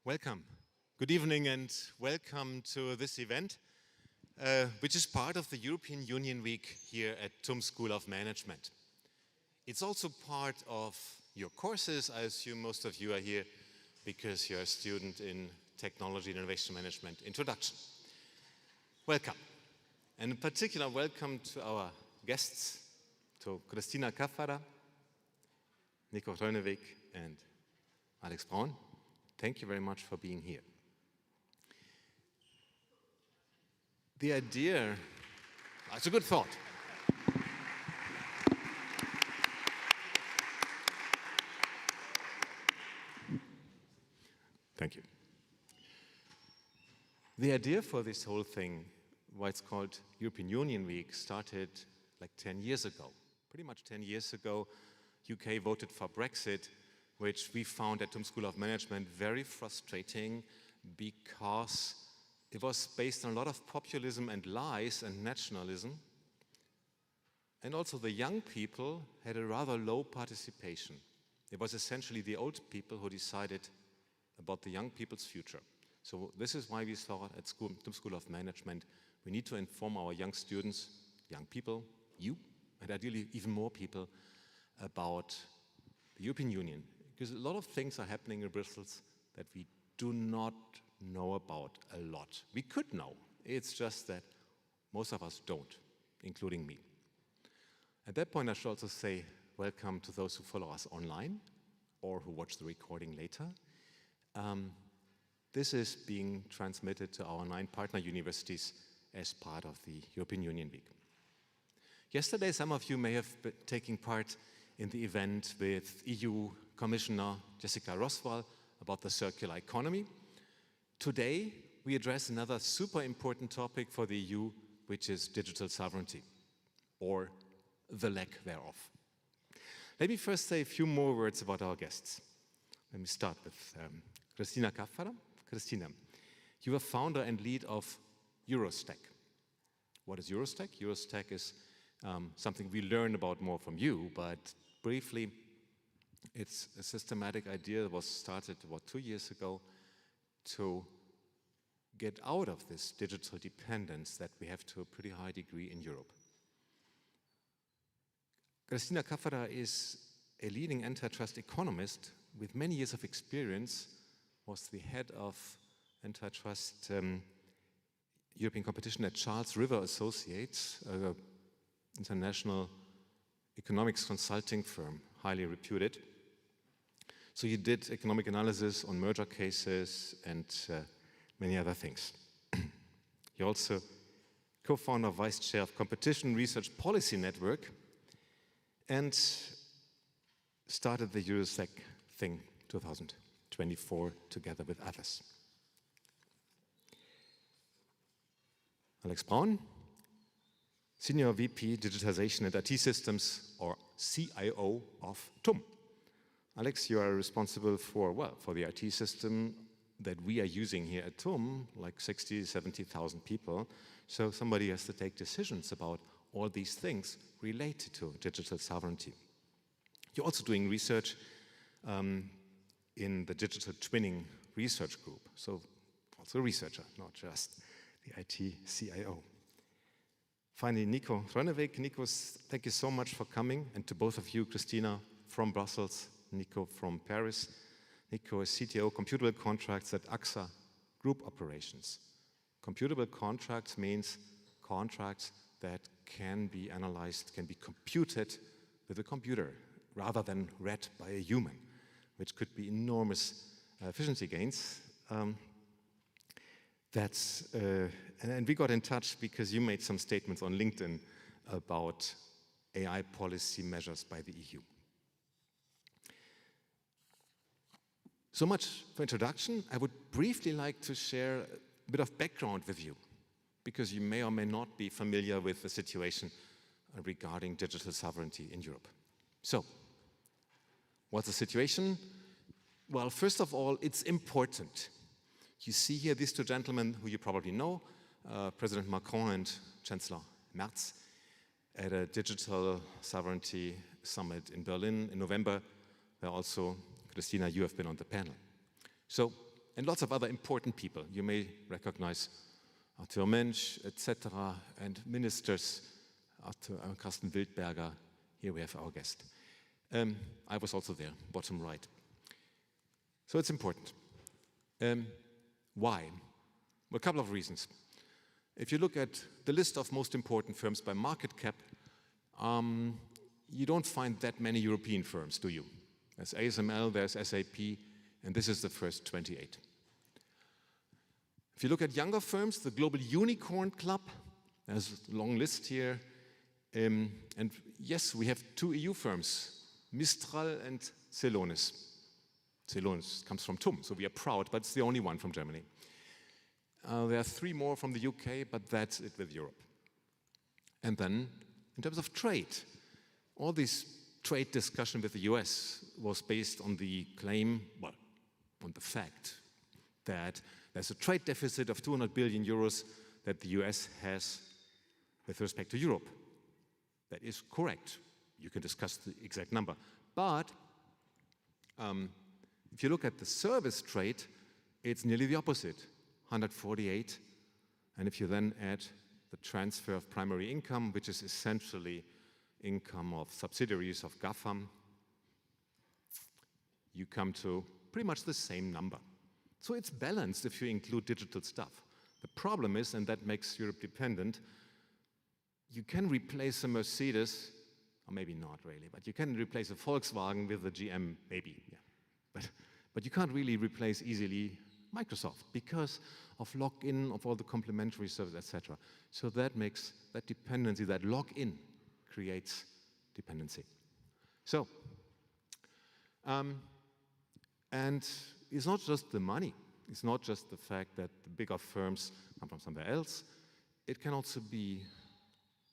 Welcome. Good evening and welcome to this event, which is part of the European Union Week here at TUM School of Management. It's also part of your courses. I assume most of you are here because you're a student in Technology and Innovation Management Introduction. Welcome. And in particular, welcome to our guests, to Cristina Caffarra, Nico Rönneweg, and Alex Braun. Thank you very much for being here. The idea, it's a good thought. Thank you. The idea for this whole thing, why it's called European Union Week, started like 10 years ago. Pretty much 10 years ago, UK voted for Brexit, which we found at TUM School of Management very frustrating because it was based on a lot of populism and lies and nationalism. And also the young people had a rather low participation. It was essentially the old people who decided about the young people's future. So this is why we thought at TUM School of Management, we need to inform our young students, young people, you, and ideally even more people, about the European Union. Because a lot of things are happening in Brussels that we do not know about a lot. We could know. It's just that most of us don't, including me. At that point, I should also say welcome to those who follow us online or who watch the recording later. This is being transmitted to our 9 partner universities as part of the European Union Week. Yesterday, some of you may have been taking part in the event with EU Commissioner Jessica Roswell about the circular economy. Today, we address another super important topic for the EU, which is digital sovereignty, or the lack thereof. Let me first say a few more words about our guests. Let me start with Cristina Caffarra. Cristina, you are founder and lead of EuroStack. What is EuroStack? EuroStack is something we learn about more from you, but briefly, it's a systematic idea that was started about 2 years ago to get out of this digital dependence that we have to a pretty high degree in Europe. Cristina Caffarra is a leading antitrust economist with many years of experience, was the head of antitrust European competition at Charles River Associates, an international economics consulting firm, highly reputed. So you did economic analysis on merger cases and many other things. You're also co-founder, vice chair of Competition Research Policy Network and started the EuroStack thing 2024 together with others. Alex Braun, Senior VP Digitalization and IT Systems, or CIO of TUM. Alex, you are responsible for the IT system that we are using here at TUM, like 60, 70,000 people. So somebody has to take decisions about all these things related to digital sovereignty. You're also doing research in the digital twinning research group. So also a researcher, not just the IT CIO. Finally, Nico Rönneweg. Nico, thank you so much for coming, and to both of you, Cristina from Brussels, Nico from Paris. Nico is CTO, Computable Contracts at AXA Group Operations. Computable contracts means contracts that can be analyzed, can be computed with a computer, rather than read by a human, which could be enormous efficiency gains. And we got in touch because you made some statements on LinkedIn about AI policy measures by the EU. So much for introduction. I would briefly like to share a bit of background with you, because you may or may not be familiar with the situation regarding digital sovereignty in Europe. So, what's the situation? Well, first of all, it's important. You see here these 2 gentlemen who you probably know, President Macron and Chancellor Merz, at a digital sovereignty summit in Berlin in November, where also, Cristina, you have been on the panel. So and lots of other important people. You may recognize Arthur Mensch, etc., and ministers, Carsten Wildberger. Here we have our guest. I was also there, bottom right. So it's important. Why? Well, a couple of reasons. If you look at the list of most important firms by market cap, you don't find that many European firms, do you? There's ASML, there's SAP, and this is the first 28. If you look at younger firms, the Global Unicorn Club, there's a long list here. And yes, we have 2 EU firms, Mistral and Celonis. Celonis comes from TUM, so we are proud, but it's the only one from Germany. There are 3 more from the UK, but that's it with Europe. And then, in terms of trade, all this trade discussion with the US was based on the claim, well, on the fact that there's a trade deficit of 200 billion euros that the US has with respect to Europe. That is correct. You can discuss the exact number. But if you look at the service trade, it's nearly the opposite, 148. And if you then add the transfer of primary income, which is essentially income of subsidiaries of GAFAM, you come to pretty much the same number. So it's balanced if you include digital stuff. The problem is, and that makes Europe dependent, you can replace a Mercedes, or maybe not really, but you can replace a Volkswagen with a GM, maybe, yeah. But you can't really replace easily Microsoft because of lock-in of all the complementary services, etc. So that makes that dependency, that lock-in, creates dependency. So, and it's not just the money. It's not just the fact that the bigger firms come from somewhere else. It can also be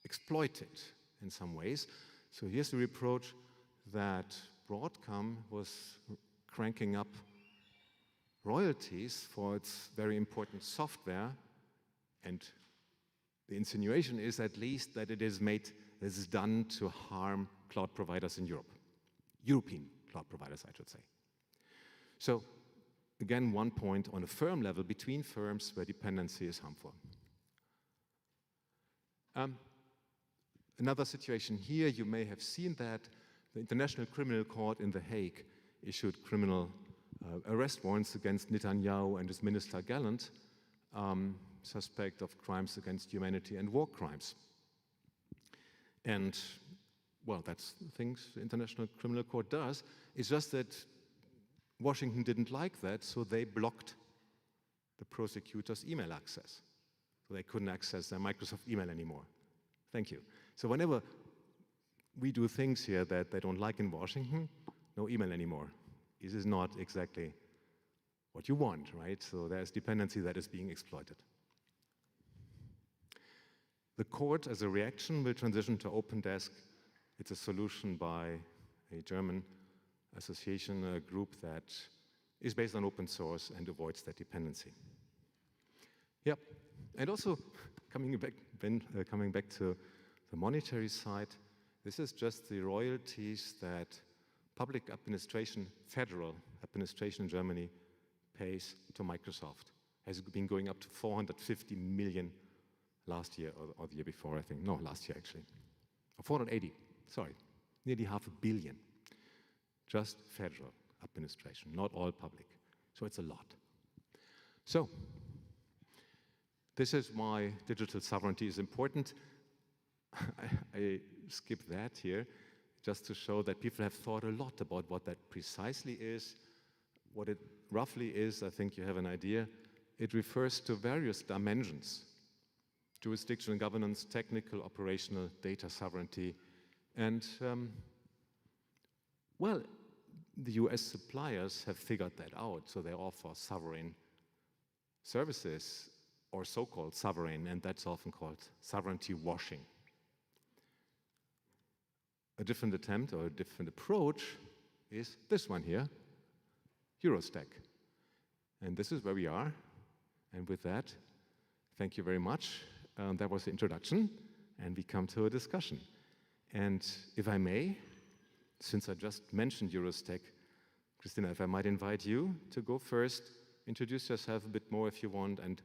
exploited in some ways. So here's the reproach that Broadcom was cranking up royalties for its very important software, and the insinuation is at least that it is done to harm cloud providers in Europe. European cloud providers, I should say. So, again, one point on a firm level between firms where dependency is harmful. Another situation here, you may have seen that the International Criminal Court in The Hague issued criminal arrest warrants against Netanyahu and his minister Gallant, suspect of crimes against humanity and war crimes. And, well, that's the things the International Criminal Court does. It's just that Washington didn't like that, so they blocked the prosecutor's email access. So they couldn't access their Microsoft email anymore. Thank you. So whenever we do things here that they don't like in Washington, no email anymore. This is not exactly what you want, right? So there's dependency that is being exploited. The court, as a reaction, will transition to OpenDesk. It's a solution by a German association, a group that is based on open source and avoids that dependency. Yeah, and also coming back to the monetary side, this is just the royalties that public administration, federal administration in Germany pays to Microsoft. Has been going up to 450 million last year, or the year before, I think. No, last year actually. Or 480, sorry. Nearly $500 million. Just federal administration, not all public. So it's a lot. So, this is why digital sovereignty is important. I skip that here, just to show that people have thought a lot about what that precisely is. What it roughly is, I think you have an idea. It refers to various dimensions: jurisdiction and governance, technical, operational, data sovereignty. And, well, the US suppliers have figured that out, so they offer sovereign services, or so-called sovereign, and that's often called sovereignty washing. A different attempt or a different approach is this one here, EuroStack. And this is where we are. And with that, thank you very much. That was the introduction, and we come to a discussion. And if I may, since I just mentioned EuroStack, Cristina, if I might invite you to go first introduce yourself a bit more if you want and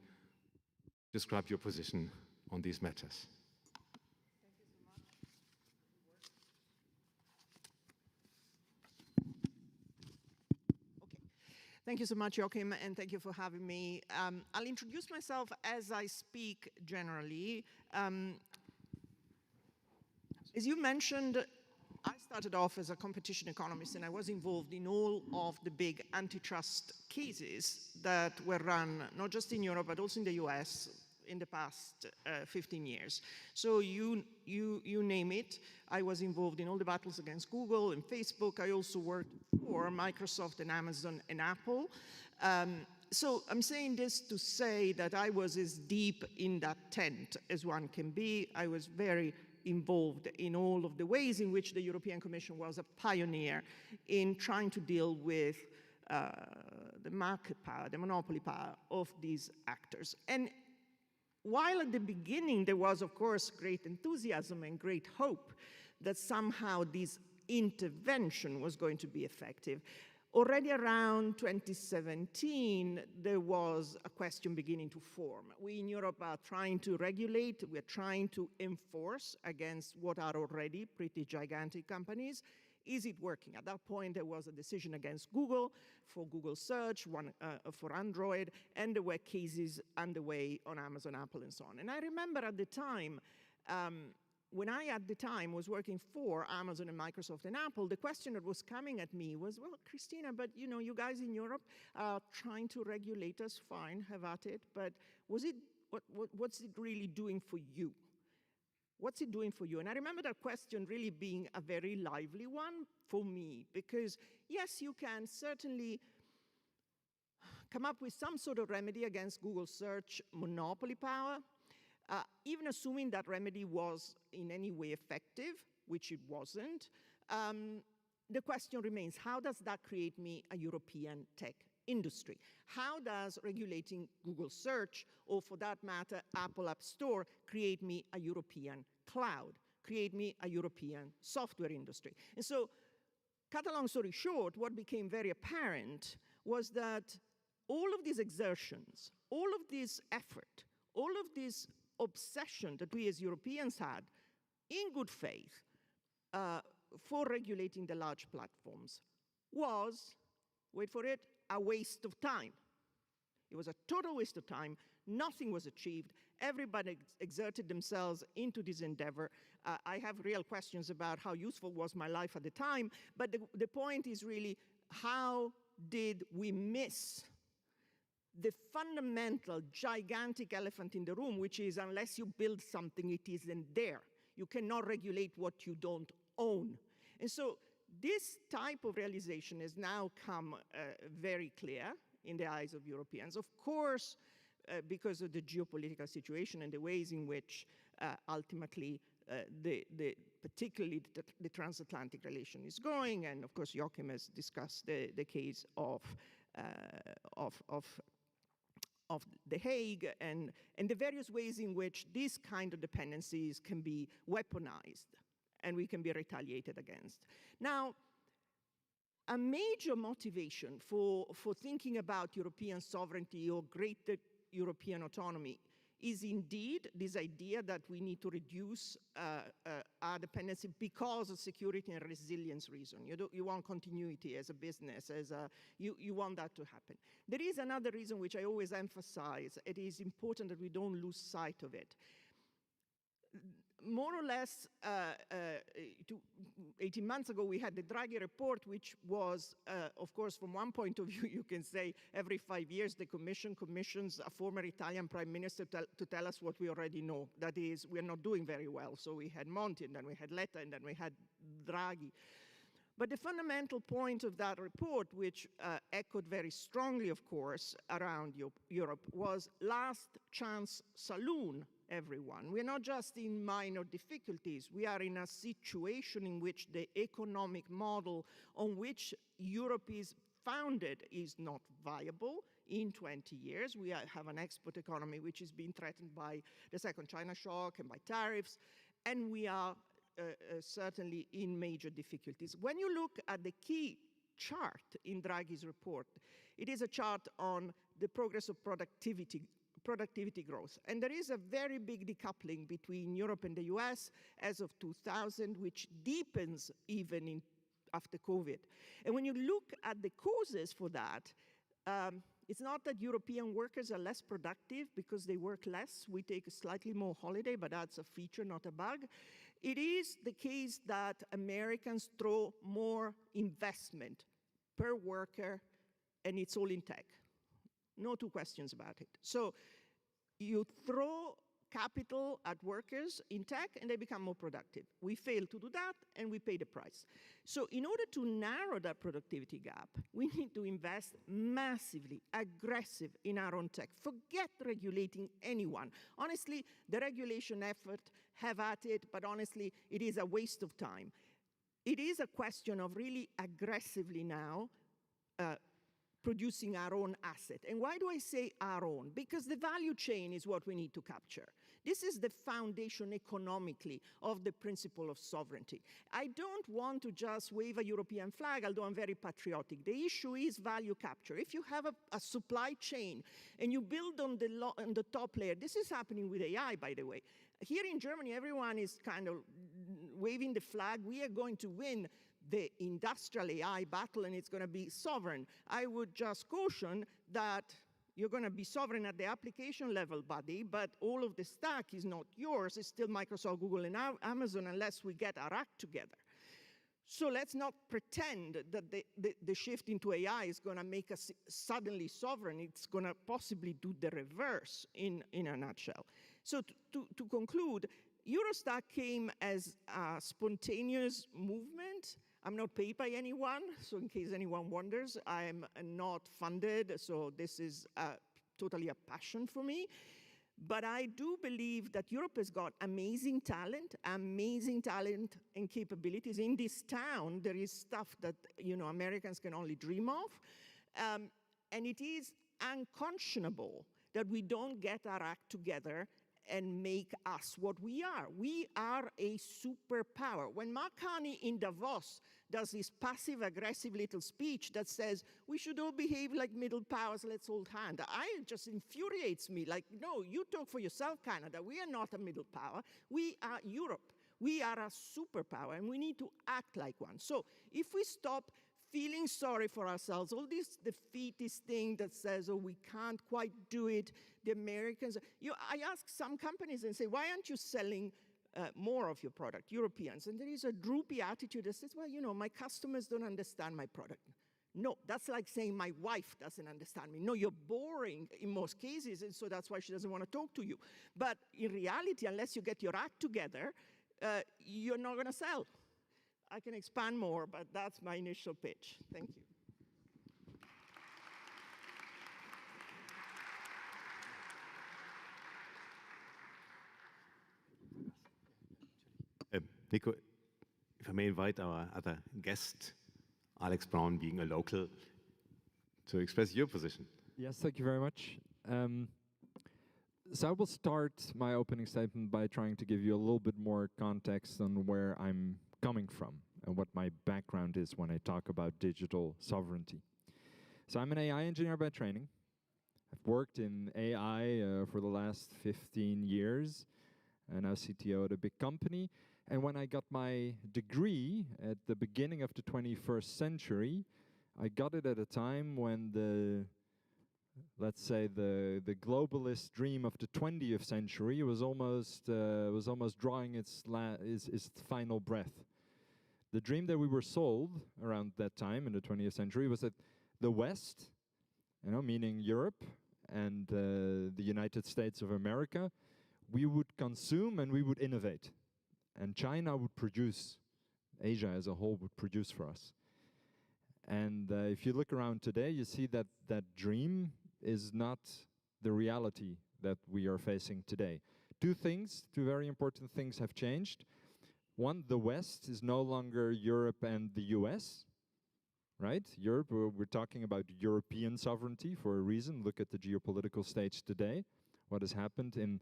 describe your position on these matters. Thank you so much, Joachim, and thank you for having me. I'll introduce myself as I speak generally. As you mentioned, I started off as a competition economist, and I was involved in all of the big antitrust cases that were run, not just in Europe, but also in the US in the past 15 years. So you name it. I was involved in all the battles against Google and Facebook. I also worked for Microsoft and Amazon and Apple. So I'm saying this to say that I was as deep in that tent as one can be. I was very involved in all of the ways in which the European Commission was a pioneer in trying to deal with the market power, the monopoly power of these actors. And while at the beginning there was, of course, great enthusiasm and great hope that somehow this intervention was going to be effective, already around 2017, there was a question beginning to form. We in Europe are trying to regulate, we're trying to enforce against what are already pretty gigantic companies. Is it working? At that point, there was a decision against Google for Google Search, one for Android, and there were cases underway on Amazon, Apple, and so on. And I remember at the time, when I at the time was working for Amazon and Microsoft and Apple, the question that was coming at me was, well, Cristina, but you know, you guys in Europe are trying to regulate us, fine, have at it, but what's it really doing for you? What's it doing for you? And I remember that question really being a very lively one for me, because yes, you can certainly come up with some sort of remedy against Google search monopoly power, even assuming that remedy was in any way effective, which it wasn't. The question remains, how does that create me a European tech industry? How does regulating Google search, or for that matter, Apple App Store, create me a European cloud, create me a European software industry? And so, cut a long story short, what became very apparent was that all of these exertions, all of this effort, all of this obsession that we as Europeans had, in good faith, for regulating the large platforms was, wait for it, a waste of time. It was a total waste of time. Nothing was achieved. Everybody exerted themselves into this endeavor. I have real questions about how useful was my life at the time, but the point is really, how did we miss the fundamental, gigantic elephant in the room, which is unless you build something, it isn't there. You cannot regulate what you don't own. And so this type of realization has now come very clear in the eyes of Europeans. Of course, because of the geopolitical situation and the ways in which ultimately particularly the transatlantic relation is going, and of course Joachim has discussed the case of The Hague and the various ways in which these kind of dependencies can be weaponized and we can be retaliated against. Now, a major motivation for thinking about European sovereignty or greater European autonomy is indeed this idea that we need to reduce our dependency because of security and resilience reason. You want continuity as a business, you want that to happen. There is another reason which I always emphasize. It is important that we don't lose sight of it. More or less, 18 months ago, we had the Draghi report, which was, of course, from one point of view, you can say every 5 years, the Commission commissions a former Italian Prime Minister to tell us what we already know. That is, we are not doing very well. So we had Monti, and then we had Letta, and then we had Draghi. But the fundamental point of that report, which echoed very strongly, of course, around Europe, was last chance saloon, everyone. We're not just in minor difficulties. We are in a situation in which the economic model on which Europe is founded is not viable in 20 years. We have an export economy which is being threatened by the second China shock and by tariffs, and we are certainly in major difficulties. When you look at the key chart in Draghi's report, it is a chart on the progress of productivity growth. And there is a very big decoupling between Europe and the US as of 2000, which deepens even after COVID. And when you look at the causes for that, it's not that European workers are less productive because they work less. We take slightly more holiday, but that's a feature, not a bug. It is the case that Americans throw more investment per worker, and it's all in tech. No two questions about it. So you throw capital at workers in tech and they become more productive. We fail to do that and we pay the price. So in order to narrow that productivity gap, we need to invest massively, aggressive in our own tech. Forget regulating anyone. Honestly, the regulation effort, have at it, but honestly, it is a waste of time. It is a question of really aggressively now producing our own asset. And why do I say our own? Because the value chain is what we need to capture. This is the foundation economically of the principle of sovereignty. I don't want to just wave a European flag, although I'm very patriotic. The issue is value capture. If you have a supply chain and you build on the top layer, this is happening with AI, by the way. Here in Germany, everyone is kind of waving the flag. We are going to win the industrial AI battle and it's going to be sovereign. I would just caution that you're going to be sovereign at the application level, buddy, but all of the stack is not yours. It's still Microsoft, Google, and Amazon unless we get our act together. So let's not pretend that the shift into AI is going to make us suddenly sovereign. It's going to possibly do the reverse in a nutshell. So to conclude, EuroStack came as a spontaneous movement. I'm not paid by anyone, so in case anyone wonders, I'm not funded, so this is totally a passion for me. But I do believe that Europe has got amazing talent and capabilities. In this town, there is stuff that Americans can only dream of. And it is unconscionable that we don't get our act together and make us what we are. We are a superpower. When Mark Carney in Davos does this passive-aggressive little speech that says, we should all behave like middle powers, let's hold hands, it just infuriates me. Like, no, you talk for yourself, Canada. We are not a middle power. We are Europe. We are a superpower, and we need to act like one. So if we stop feeling sorry for ourselves, all this defeatist thing that says, oh, we can't quite do it, the Americans. I ask some companies and say, why aren't you selling more of your product, Europeans? And there is a droopy attitude that says, well, my customers don't understand my product. No, that's like saying my wife doesn't understand me. No, you're boring in most cases, and so that's why she doesn't want to talk to you. But in reality, unless you get your act together, you're not going to sell. I can expand more, but that's my initial pitch. Thank you. Nico, if I may invite our other guest, Alex Braun, being a local, to express your position. Yes, thank you very much. So I will start my opening statement by trying to give you a little bit more context on where I'm coming from and what my background is when I talk about digital sovereignty. So I'm an AI engineer by training. I've worked in AI for the last 15 years, and I'm CTO at a big company. And when I got my degree at the beginning of the 21st century, I got it at a time when let's say the globalist dream of the 20th century was almost drawing its final breath. The dream that we were sold around that time in the 20th century was that the West, meaning Europe and the United States of America, we would consume and we would innovate. And China would produce, Asia as a whole would produce for us. And if you look around today, you see that that dream is not the reality that we are facing today. Two very important things have changed. One, the West is no longer Europe and the US, right? Europe, we're talking about European sovereignty for a reason. Look at the geopolitical stage today, what has happened in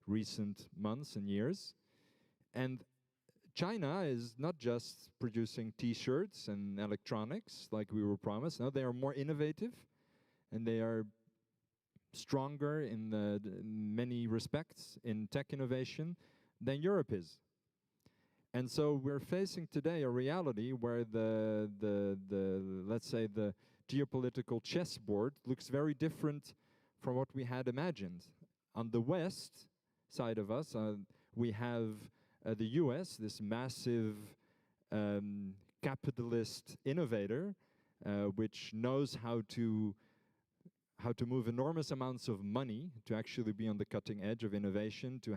recent months and years. And China is not just producing T-shirts and electronics like we were promised. No, they are more innovative, and they are stronger in many respects in tech innovation than Europe is. And so we're facing today a reality where let's say the geopolitical chessboard looks very different from what we had imagined. On the west side of us, we have the US, this massive capitalist innovator, which knows how to move enormous amounts of money to actually be on the cutting edge of innovation, to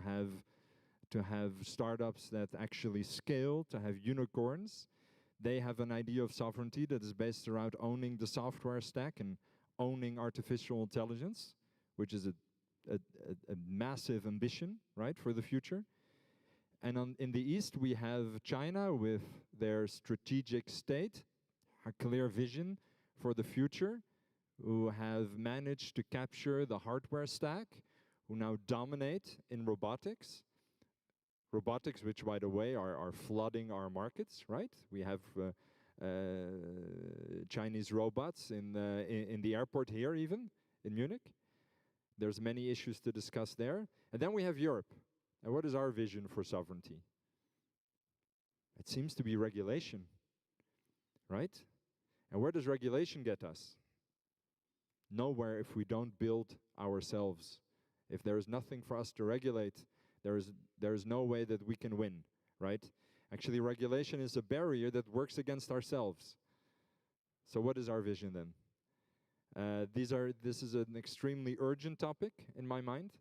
have startups that actually scale, to have unicorns. They have an idea of sovereignty that is based around owning the software stack and owning artificial intelligence, which is a massive ambition, right, for the future. And in the east, we have China with their strategic state, a clear vision for the future, who have managed to capture the hardware stack, who now dominate in robotics. Robotics, which, by the way, are flooding our markets, right? We have Chinese robots in the airport here, even, in Munich. There's many issues to discuss there. And then we have Europe. And what is our vision for sovereignty? It seems to be regulation, right? And where does regulation get us? Nowhere if we don't build ourselves. If there is nothing for us to regulate, there is no way that we can win, right? Actually, regulation is a barrier that works against ourselves. So what is our vision then? This is an extremely urgent topic in my mind.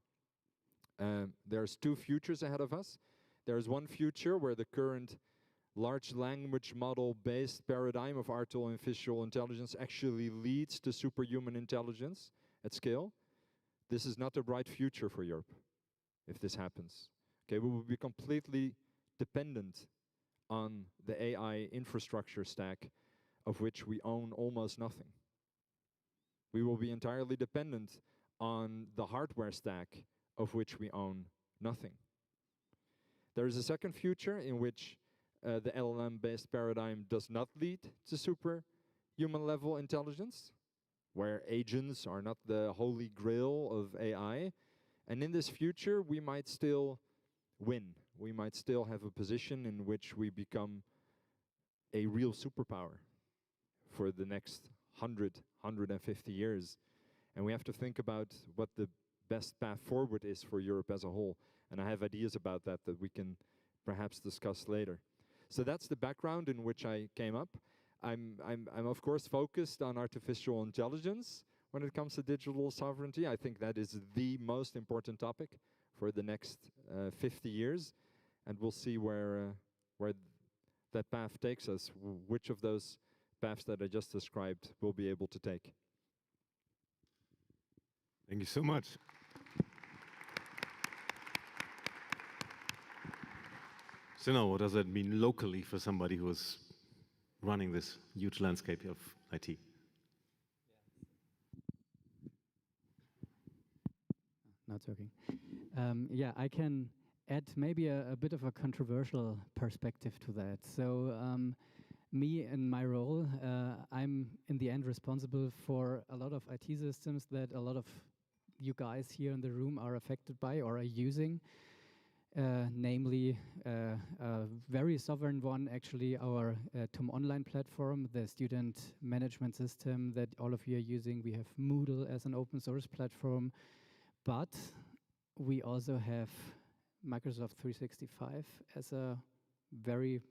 There's two futures ahead of us. There's one future where the current large language model-based paradigm of artificial intelligence actually leads to superhuman intelligence at scale. This is not a bright future for Europe if this happens. Okay, we will be completely dependent on the AI infrastructure stack of which we own almost nothing. We will be entirely dependent on the hardware stack of which we own nothing. There is a second future in which the LLM-based paradigm does not lead to superhuman level intelligence, where agents are not the holy grail of AI. And in this future, we might still win. We might still have a position in which we become a real superpower for the next 150 years. And we have to think about what the best path forward is for Europe as a whole. And I have ideas about that we can perhaps discuss later. So that's the background in which I came up. I'm of course focused on artificial intelligence when it comes to digital sovereignty. I think that is the most important topic for the next 50 years. And we'll see where that path takes us, which of those paths that I just described we'll be able to take. Thank you so much. So now, what does that mean locally for somebody who is running this huge landscape of IT? Now it's working. Yeah, I can add maybe a bit of a controversial perspective to that. So me in my role, I'm in the end responsible for a lot of IT systems that a lot of you guys here in the room are affected by or are using. Namely, a very sovereign one, actually, our TUM online platform, the student management system that all of you are using. We have Moodle as an open source platform, but we also have Microsoft 365 as a very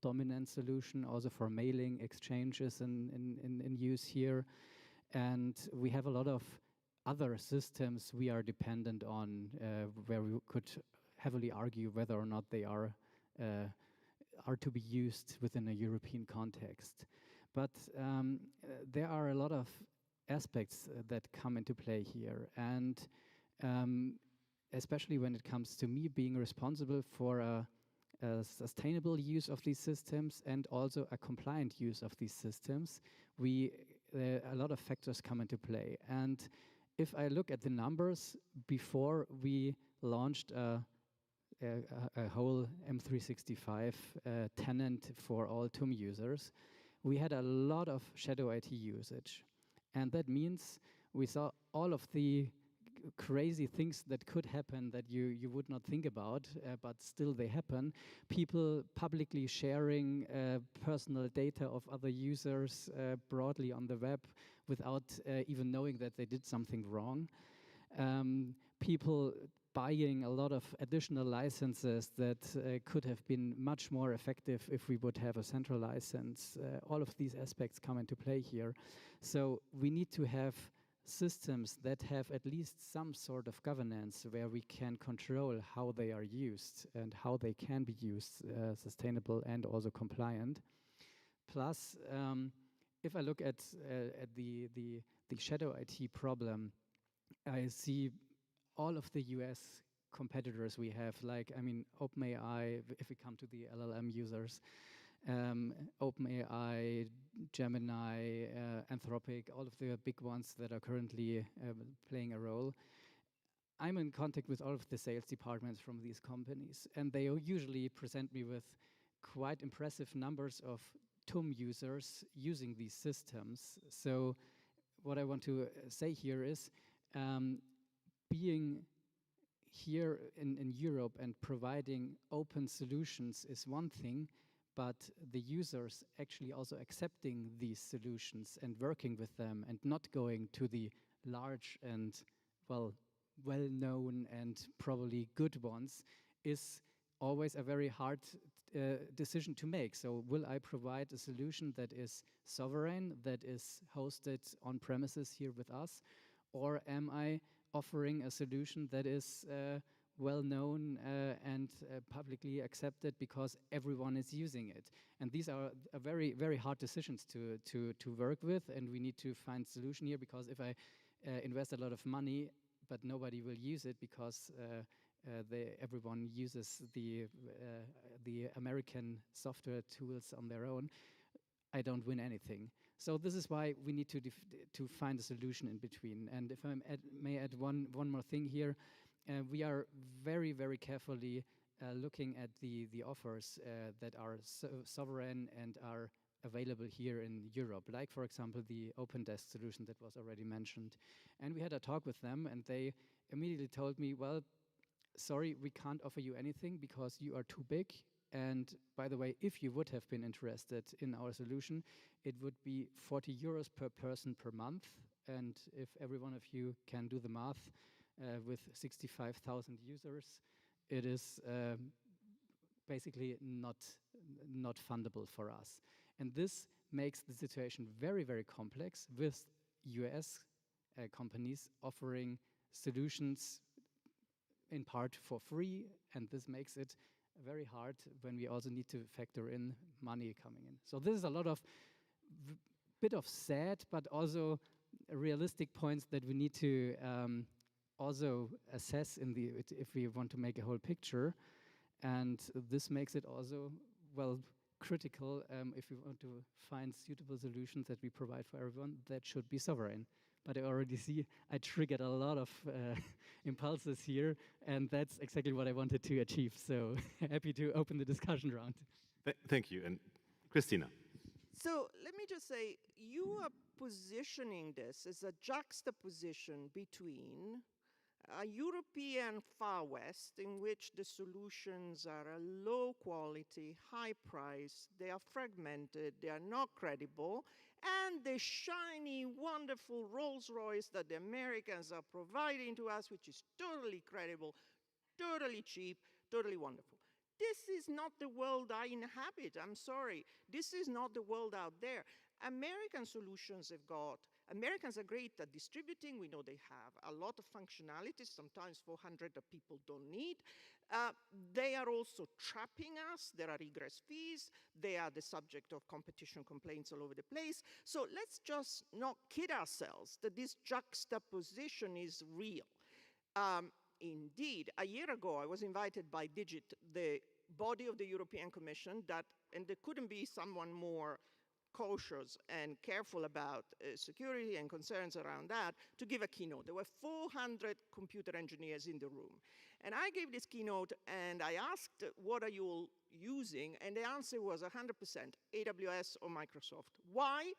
dominant solution, also for mailing exchanges in use here. And we have a lot of other systems we are dependent on, where we could heavily argue whether or not they are to be used within a European context. But there are a lot of aspects that come into play here, and especially when it comes to me being responsible for a sustainable use of these systems and also a compliant use of these systems, a lot of factors come into play. And if I look at the numbers before we launched a whole M365 tenant for all TUM users, we had a lot of shadow IT usage. And that means we saw all of the crazy things that could happen that you would not think about, but still they happen. People publicly sharing personal data of other users broadly on the web without even knowing that they did something wrong. People buying a lot of additional licenses that could have been much more effective if we would have a central license. All of these aspects come into play here. So we need to have systems that have at least some sort of governance where we can control how they are used and how they can be used sustainable and also compliant. Plus, if I look at the shadow IT problem, I see all of the US competitors we have, like, I mean, OpenAI, if we come to the LLM users, OpenAI, Gemini, Anthropic, all of the big ones that are currently playing a role. I'm in contact with all of the sales departments from these companies, and they usually present me with quite impressive numbers of TUM users using these systems. So what I want to say here is, being here in Europe and providing open solutions is one thing, but the users actually also accepting these solutions and working with them and not going to the large and well-known and probably good ones is always a very hard decision to make. So will I provide a solution that is sovereign, that is hosted on premises here with us, or am I offering a solution that is well-known and publicly accepted because everyone is using it? And these are very, very hard decisions to work with, and we need to find solution here, because if I invest a lot of money, but nobody will use it because everyone uses the American software tools on their own, I don't win anything. So this is why we need to find a solution in between. And if I may add one more thing here, we are very, very carefully looking at the offers that are sovereign and are available here in Europe, like, for example, the OpenDesk solution that was already mentioned. And we had a talk with them, and they immediately told me, well, sorry, we can't offer you anything because you are too big. And by the way, if you would have been interested in our solution, it would be 40 euros per person per month. And if every one of you can do the math with 65,000 users, it is basically not fundable for us. And this makes the situation very, very complex, with US companies offering solutions in part for free, and this makes it very hard when we also need to factor in money coming in. So this is a lot of bit of sad, but also realistic points that we need to also assess if we want to make a whole picture. And this makes it also, well, critical if we want to find suitable solutions that we provide for everyone that should be sovereign. But I already see I triggered a lot of impulses here, and that's exactly what I wanted to achieve. So happy to open the discussion round. Thank you. And Cristina. So let me just say, you are positioning this as a juxtaposition between a European Far West, in which the solutions are low quality, high price, they are fragmented, they are not credible, and the shiny, wonderful Rolls-Royce that the Americans are providing to us, which is totally credible, totally cheap, totally wonderful. This is not the world I inhabit, I'm sorry. This is not the world out there. American solutions have got, Americans are great at distributing. We know they have a lot of functionalities, sometimes 400 that people don't need. They are also trapping us. There are egress fees. They are the subject of competition complaints all over the place. So let's just not kid ourselves that this juxtaposition is real. Indeed, a year ago, I was invited by Digit, the body of the European Commission, and there couldn't be someone more cautious and careful about security and concerns around that, to give a keynote. There were 400 computer engineers in the room. And I gave this keynote, and I asked, what are you all using? And the answer was 100% AWS or Microsoft. Why?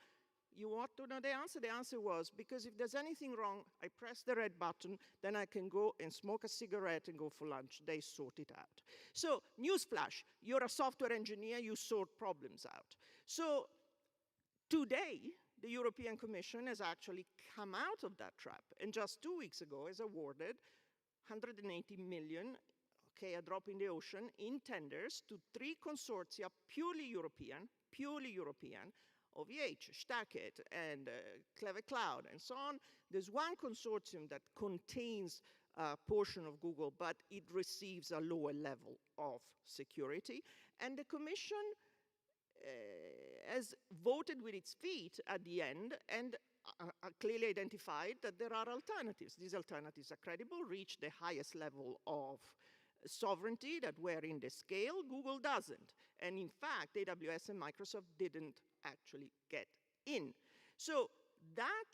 you want to know the answer? The answer was, because if there's anything wrong, I press the red button, then I can go and smoke a cigarette and go for lunch. They sort it out. So, newsflash, you're a software engineer, you sort problems out. So, today, the European Commission has actually come out of that trap, and just 2 weeks ago has awarded 180 million, okay, a drop in the ocean, in tenders to 3 consortia, purely European, OVH, Stackit, and Clever Cloud, and so on. There's one consortium that contains a portion of Google, but it receives a lower level of security. And the Commission has voted with its feet at the end and clearly identified that there are alternatives. These alternatives are credible, reach the highest level of sovereignty that we're in the scale. Google doesn't. And in fact, AWS and Microsoft didn't actually get in. So that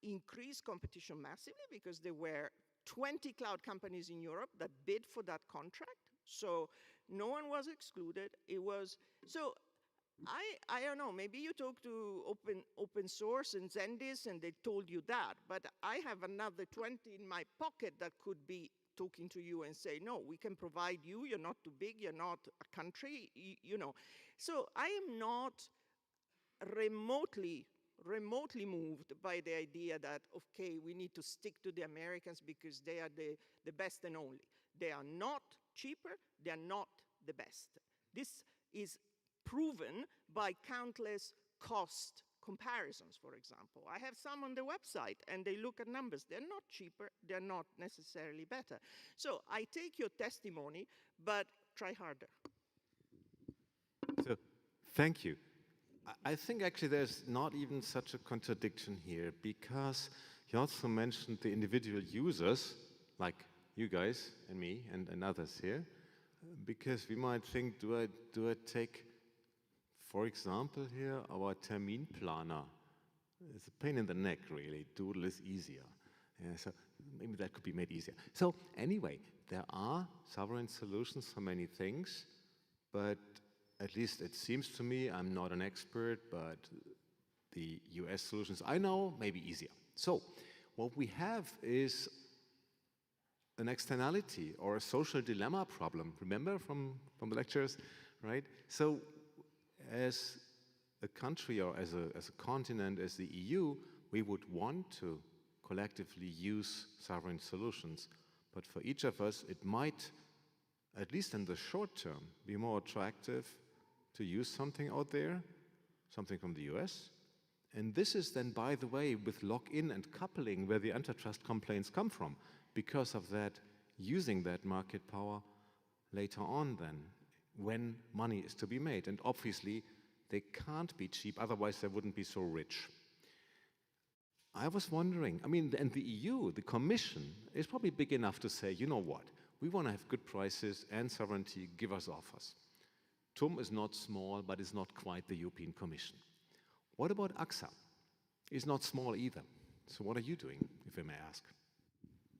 increased competition massively because there were 20 cloud companies in Europe that bid for that contract. So no one was excluded. It was, so I don't know, maybe you talk to open source and Zendis and they told you that, but I have another 20 in my pocket that could be talking to you and say, no, we can provide you, you're not too big, you're not a country, you know. So I am not remotely moved by the idea that, okay, we need to stick to the Americans because they are the best and only. They are not cheaper, they are not the best. This is proven by countless cost comparisons, for example. I have some on the website and they look at numbers. They're not cheaper, they're not necessarily better. So I take your testimony, but try harder. So, thank you. I think actually there's not even such a contradiction here, because you also mentioned the individual users, like you guys and me and others here, because we might think, do I take, for example here, our Terminplaner? It's a pain in the neck, really. Doodle is easier. Yeah, so maybe that could be made easier. So anyway, there are sovereign solutions for many things, but at least it seems to me, I'm not an expert, but the US solutions I know may be easier. So what we have is an externality or a social dilemma problem. Remember from the lectures, right? So as a country or as a continent, as the EU, we would want to collectively use sovereign solutions. But for each of us, it might, at least in the short term, be more attractive to use something out there, something from the US. And this is then, by the way, with lock-in and coupling where the antitrust complaints come from, because of that, using that market power later on then, when money is to be made. And obviously, they can't be cheap, otherwise they wouldn't be so rich. I was wondering, I mean, and the EU, the Commission, is probably big enough to say, you know what, we want to have good prices and sovereignty, give us offers. TUM is not small, but it's not quite the European Commission. What about AXA? It's not small either. So what are you doing, if I may ask?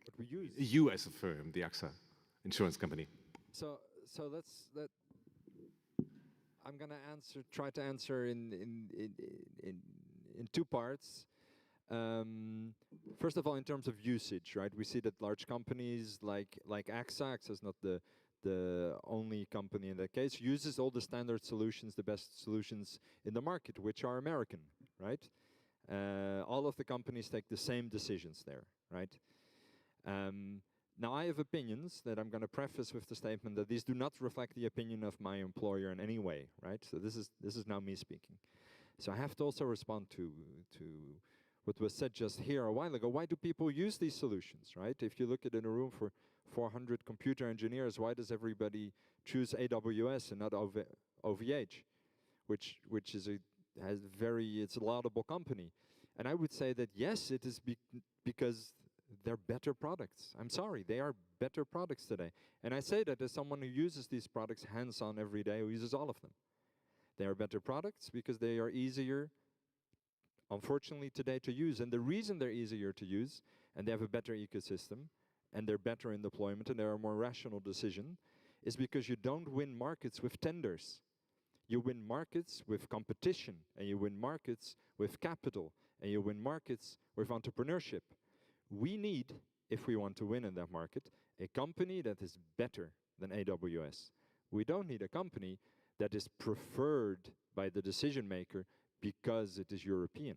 What we use. You as a firm, the AXA insurance company. So I'm going to try to answer in 2 parts. First of all, in terms of usage, right? We see that large companies like AXA is not the only company in that case, uses all the standard solutions, the best solutions in the market, which are American, right? All of the companies take the same decisions there, right? Now, I have opinions that I'm going to preface with the statement that these do not reflect the opinion of my employer in any way, right? So this is now me speaking. So I have to also respond to what was said just here a while ago. Why do people use these solutions, right? If you look at in a room for 400 computer engineers, why does everybody choose AWS and not OVH, which is it's a laudable company? And I would say that yes, it is because they're better products. I'm sorry, they are better products today. And I say that as someone who uses these products hands-on every day, who uses all of them. They are better products because they are easier, unfortunately, today to use. And the reason they're easier to use, and they have a better ecosystem, and they're better in deployment, and they're a more rational decision, is because you don't win markets with tenders. You win markets with competition, and you win markets with capital, and you win markets with entrepreneurship. We need, if we want to win in that market, a company that is better than AWS. We don't need a company that is preferred by the decision maker because it is European.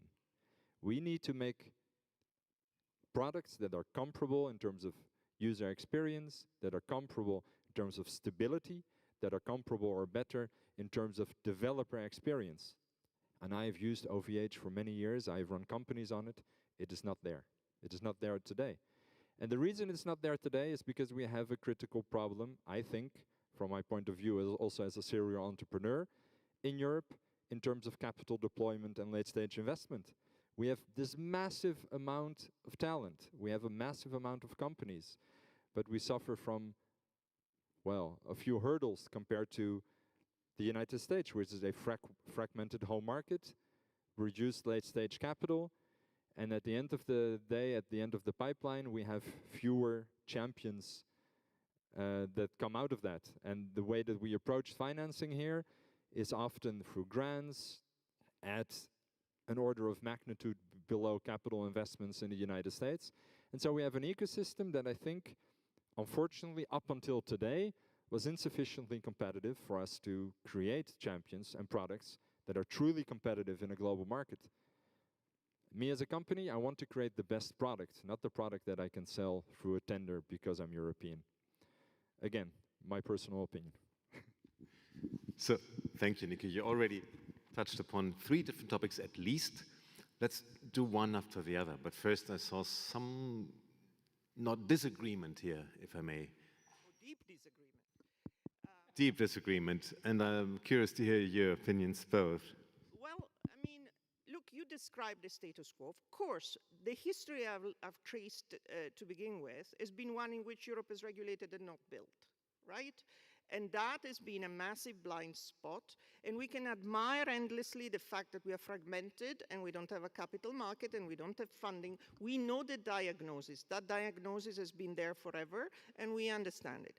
We need to make products that are comparable in terms of user experience, that are comparable in terms of stability, that are comparable or better in terms of developer experience. And I've used OVH for many years. I've run companies on it. It is not there. It is not there today. And the reason it's not there today is because we have a critical problem, I think, from my point of view, also as a serial entrepreneur in Europe, in terms of capital deployment and late-stage investment. We have this massive amount of talent. We have a massive amount of companies, but we suffer from, well, a few hurdles compared to the United States, which is a fragmented home market, reduced late-stage capital, and at the end of the day, at the end of the pipeline, we have fewer champions that come out of that. And the way that we approach financing here is often through grants at an order of magnitude below capital investments in the United States. And so we have an ecosystem that I think, unfortunately, up until today, was insufficiently competitive for us to create champions and products that are truly competitive in a global market. Me as a company, I want to create the best product, not the product that I can sell through a tender because I'm European. Again, my personal opinion. So, thank you, Nico. You already touched upon 3 different topics at least. Let's do one after the other. But first, I saw some, not disagreement here, if I may. Deep disagreement. Deep disagreement. And I'm curious to hear your opinions both. Well, I mean, look, you described the status quo. Of course, the history I've traced to begin with has been one in which Europe is regulated and not built, right? And that has been a massive blind spot. And we can admire endlessly the fact that we are fragmented and we don't have a capital market and we don't have funding. We know the diagnosis. That diagnosis has been there forever, and we understand it.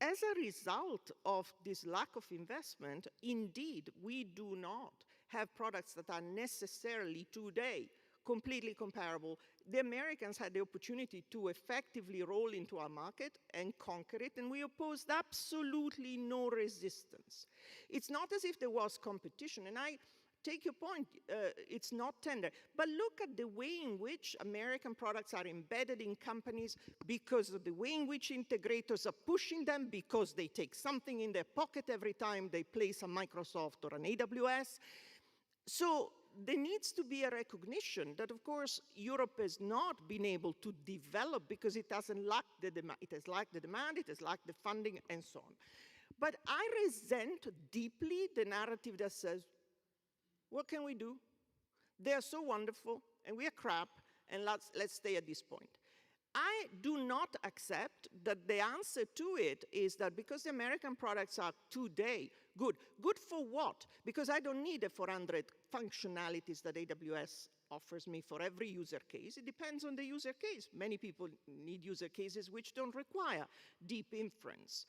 As a result of this lack of investment, indeed, we do not have products that are necessarily today completely comparable. The Americans had the opportunity to effectively roll into our market and conquer it, and we opposed absolutely no resistance. It's not as if there was competition, and I take your point, it's not tender. But look at the way in which American products are embedded in companies because of the way in which integrators are pushing them, because they take something in their pocket every time they place a Microsoft or an AWS. So there needs to be a recognition that, of course, Europe has not been able to develop because it hasn't lacked the demand. It has lacked the demand, it has lacked the funding, and so on. But I resent deeply the narrative that says, what can we do? They're so wonderful, and we are crap, and let's stay at this point. I do not accept that the answer to it is that because the American products are today good. Good for what? Because I don't need the 400 functionalities that AWS offers me for every user case. It depends on the user case. Many people need user cases which don't require deep inference.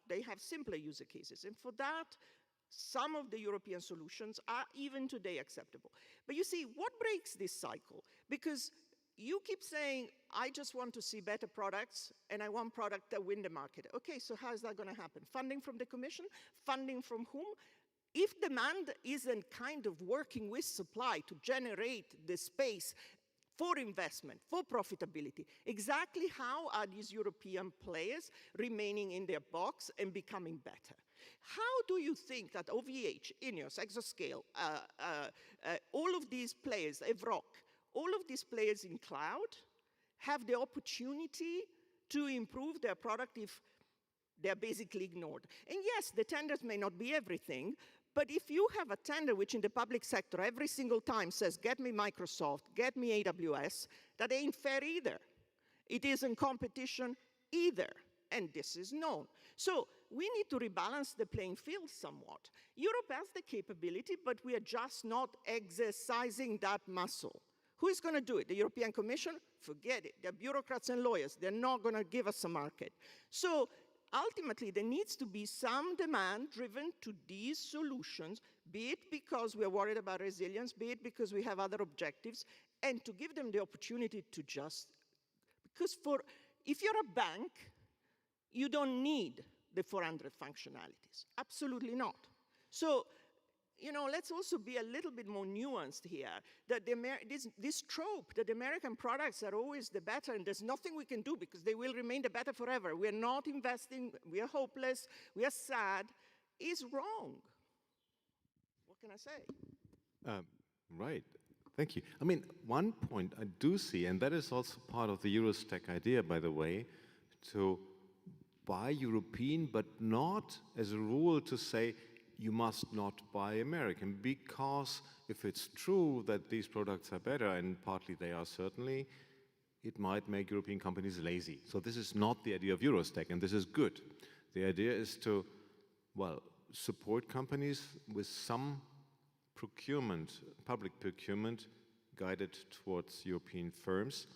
They have simpler user cases. And for that, some of the European solutions are even today acceptable. But you see, what breaks this cycle? Because you keep saying, I just want to see better products, and I want products that win the market. Okay, so how is that going to happen? Funding from the Commission? Funding from whom? If demand isn't kind of working with supply to generate the space for investment, for profitability, exactly how are these European players remaining in their box and becoming better? How do you think that OVH, Ineos, Exascale, all of these players, Evrock, all of these players in cloud have the opportunity to improve their product if they're basically ignored? And yes, the tenders may not be everything, but if you have a tender which in the public sector every single time says, get me Microsoft, get me AWS, that ain't fair either. It isn't competition either, and this is known. So we need to rebalance the playing field somewhat. Europe has the capability, but we are just not exercising that muscle. Who is going to do it? The European Commission? Forget it. They're bureaucrats and lawyers. They're not going to give us a market. So ultimately, there needs to be some demand driven to these solutions, be it because we are worried about resilience, be it because we have other objectives, and to give them the opportunity to just, because if you're a bank, you don't need the 400 functionalities. Absolutely not. So, you know, let's also be a little bit more nuanced here, that this trope that American products are always the better and there's nothing we can do because they will remain the better forever. We're not investing, we are hopeless, we are sad, is wrong. What can I say? Right. Thank you. I mean, one point I do see, and that is also part of the EuroStack idea, by the way, to buy European, but not as a rule to say you must not buy American, because if it's true that these products are better, and partly they are certainly, it might make European companies lazy. So this is not the idea of EuroStack, and this is good. The idea is to, well, support companies with some procurement, public procurement, guided towards European firms,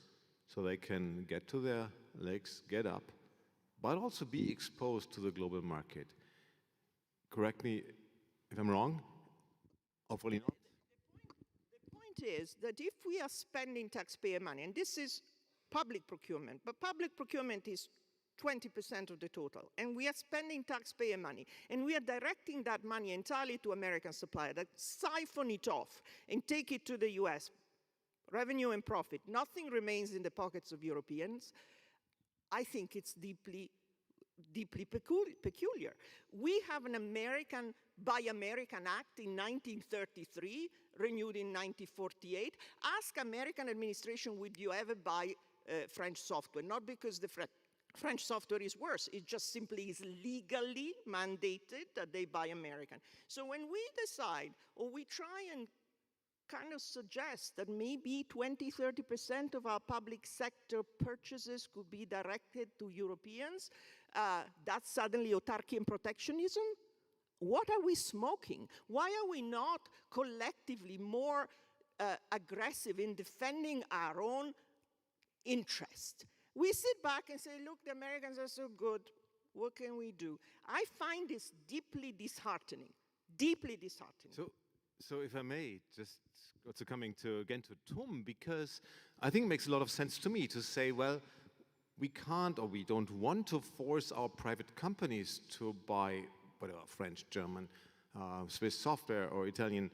so they can get to their legs, get up, but also be exposed to the global market. Correct me if I'm wrong, hopefully not. The point is that if we are spending taxpayer money, and this is public procurement, but public procurement is 20% of the total, and we are spending taxpayer money, and we are directing that money entirely to American suppliers that siphon it off and take it to the US, revenue and profit. Nothing remains in the pockets of Europeans. I think it's deeply peculiar. We have an American Buy American Act in 1933, renewed in 1948. Ask American administration, would you ever buy French software? Not because the French software is worse, it just simply is legally mandated that they buy American. So when we decide, or we try and kind of suggest that maybe 20–30% of our public sector purchases could be directed to Europeans, that's suddenly autarky and protectionism? What are we smoking? Why are we not collectively more aggressive in defending our own interest? We sit back and say, look, the Americans are so good, what can we do? I find this deeply disheartening, deeply disheartening. So if I may, just also coming again to TUM, because I think it makes a lot of sense to me to say, well, we can't or we don't want to force our private companies to buy whatever, French, German, Swiss software or Italian,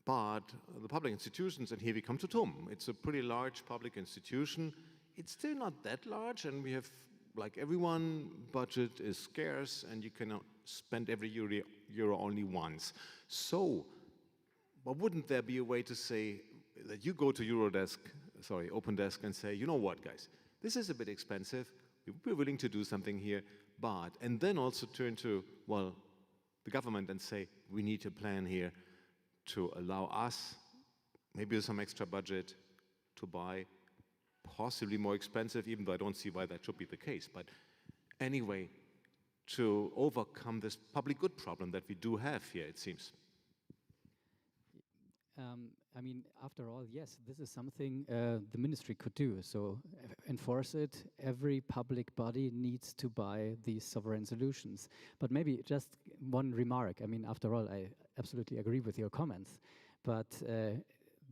but the public institutions, and here we come to TUM. It's a pretty large public institution. It's still not that large, and we have, like everyone, budget is scarce, and you cannot spend every euro only once. So, but wouldn't there be a way to say that you go to OpenDesk and say, you know what, guys, this is a bit expensive. We're willing to do something here, but, and then also turn to, well, the government and say, we need a plan here to allow us, maybe with some extra budget, to buy possibly more expensive, even though I don't see why that should be the case. But anyway, to overcome this public good problem that we do have here, it seems. I mean, after all, yes, this is something the ministry could do. So enforce it. Every public body needs to buy these sovereign solutions. But maybe just one remark. I mean, after all, I absolutely agree with your comments. But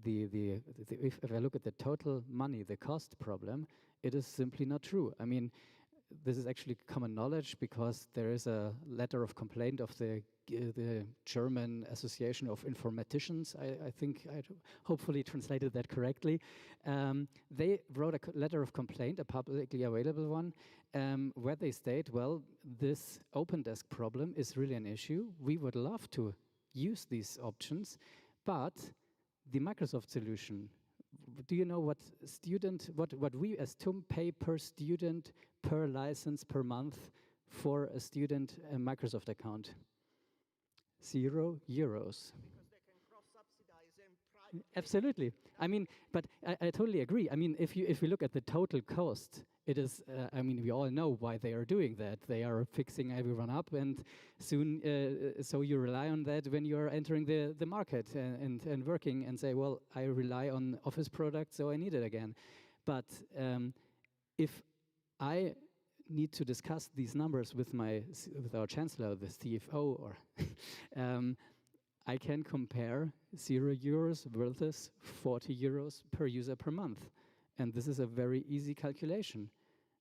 if I look at the total money, the cost problem, it is simply not true. I mean, this is actually common knowledge because there is a letter of complaint of the German Association of Informaticians. I think I hopefully translated that correctly. They wrote a letter of complaint, a publicly available one, where they state, well, this OpenDesk problem is really an issue. We would love to use these options, but the Microsoft solution, do you know what we as TUM pay per student, per license, per month for a student Microsoft account? €0. Because they can cross-subsidize and private. Absolutely. I mean, but I totally agree. I mean, if you look at the total cost, it is, I mean, we all know why they are doing that. They are fixing everyone up, and soon, so you rely on that when you're entering the market and working and say, well, I rely on Office products, so I need it again. But if I need to discuss these numbers with our chancellor, the CFO, or I can compare €0 versus €40 per user per month. And this is a very easy calculation.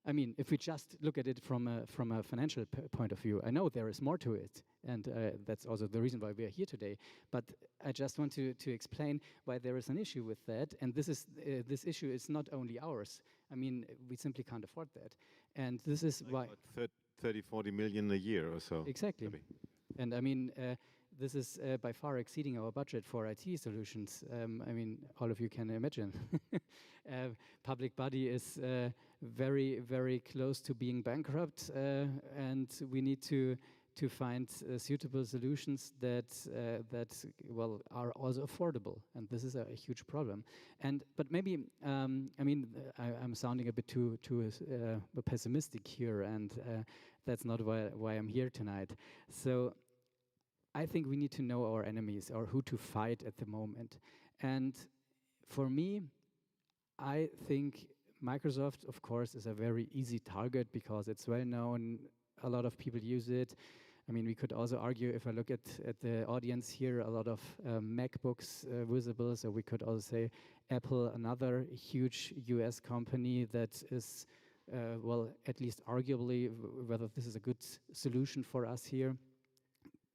I mean, if we just look at it from a financial point of view, I know there is more to it, and that's also the reason why we are here today. But I just want to explain why there is an issue with that, and this issue is not only ours. I mean, we simply can't afford that, and this is like why 30-40 million a year or so. exactly. Maybe. And I mean, this is by far exceeding our budget for IT solutions. I mean, all of you can imagine. Public body is very, very close to being bankrupt, and we need to find suitable solutions that are also affordable, and this is a huge problem. But maybe I mean, I'm sounding a bit too pessimistic here, and that's not why I'm here tonight. So I think we need to know our enemies, or who to fight at the moment. And for me, I think Microsoft, of course, is a very easy target because it's well known. A lot of people use it. I mean, we could also argue, if I look at the audience here, a lot of MacBooks visible. So we could also say Apple, another huge US company that is, well, at least arguably, whether this is a good solution for us here.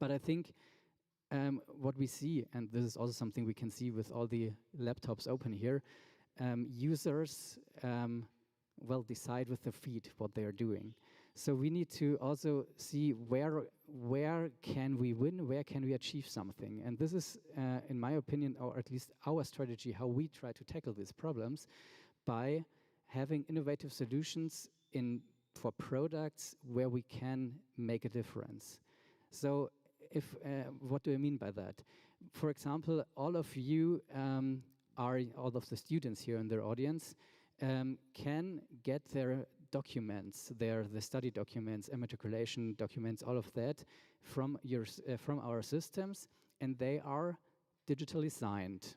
But I think what we see, and this is also something we can see with all the laptops open here, users, well, decide with their feet what they are doing. So we need to also see where can we win, where can we achieve something. And this is, in my opinion, or at least our strategy, how we try to tackle these problems, by having innovative solutions for products where we can make a difference. So what do I mean by that? For example, all of you all of the students here in their audience can get their documents, the study documents, immatriculation documents, all of that from our systems, and they are digitally signed.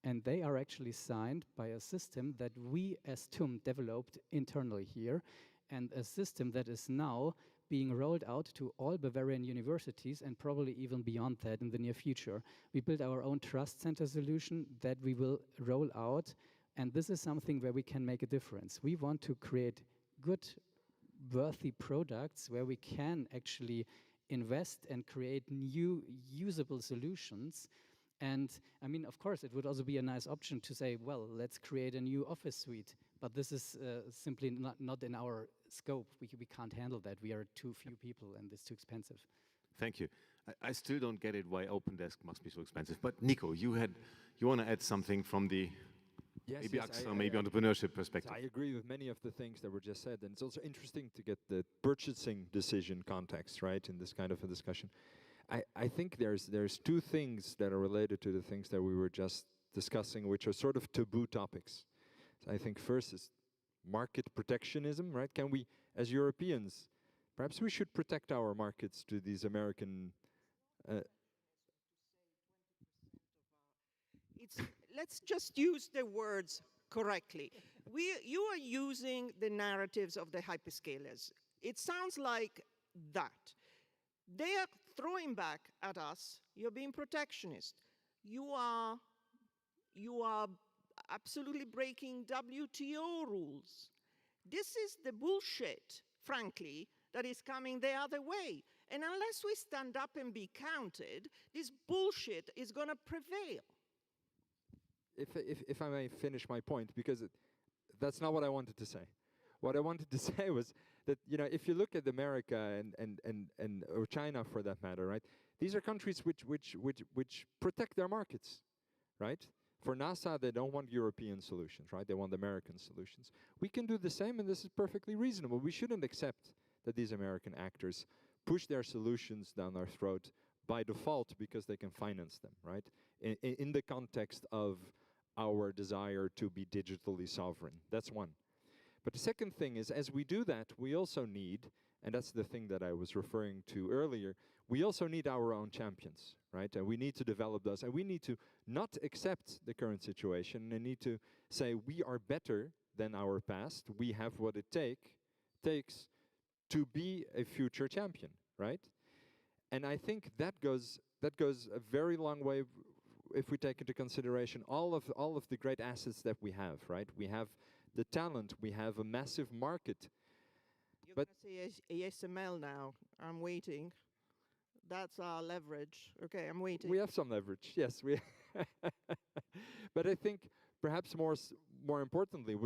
And they are actually signed by a system that we as TUM developed internally here, and a system that is now being rolled out to all Bavarian universities and probably even beyond that in the near future. We built our own trust center solution that we will roll out, and this is something where we can make a difference. We want to create good, worthy products where we can actually invest and create new usable solutions. And I mean, of course, it would also be a nice option to say, well, let's create a new office suite. But this is simply not in our scope. We can't handle that. We are too few people, and it's too expensive. Thank you. I still don't get it why OpenDesk must be so expensive. But Nico, you want to add something from the maybe entrepreneurship perspective? I agree with many of the things that were just said, and it's also interesting to get the purchasing decision context, right, in this kind of a discussion. I think there's two things that are related to the things that we were just discussing, which are sort of taboo topics. So I think first is market protectionism, right? Can we, as Europeans, perhaps we should protect our markets to these American... Let's just use the words correctly. You are using the narratives of the hyperscalers. It sounds like that. They are throwing back at us, you're being protectionist. You are absolutely breaking WTO rules. This is the bullshit, frankly, that is coming the other way. And unless we stand up and be counted, this bullshit is going to prevail. If I may finish my point, because that's not what I wanted to say. What I wanted to say was that, you know, if you look at America or China for that matter, right? These are countries which protect their markets, right? For NASA, they don't want European solutions, right? They want American solutions. We can do the same, and this is perfectly reasonable. We shouldn't accept that these American actors push their solutions down our throat by default because they can finance them, right? In the context of our desire to be digitally sovereign. That's one. But the second thing is, as we do that, we also need, and that's the thing that I was referring to earlier, we also need our own champions, right? And we need to develop those, and we need to not accept the current situation and need to say we are better than our past. We have what it takes to be a future champion, right? And I think that goes a very long way if we take into consideration all of the great assets that we have, right? We have the talent, we have a massive market. You're But going to say ASML now. I'm waiting. That's our leverage. Okay, I'm waiting. we have some leverage, yes. But I think perhaps more importantly,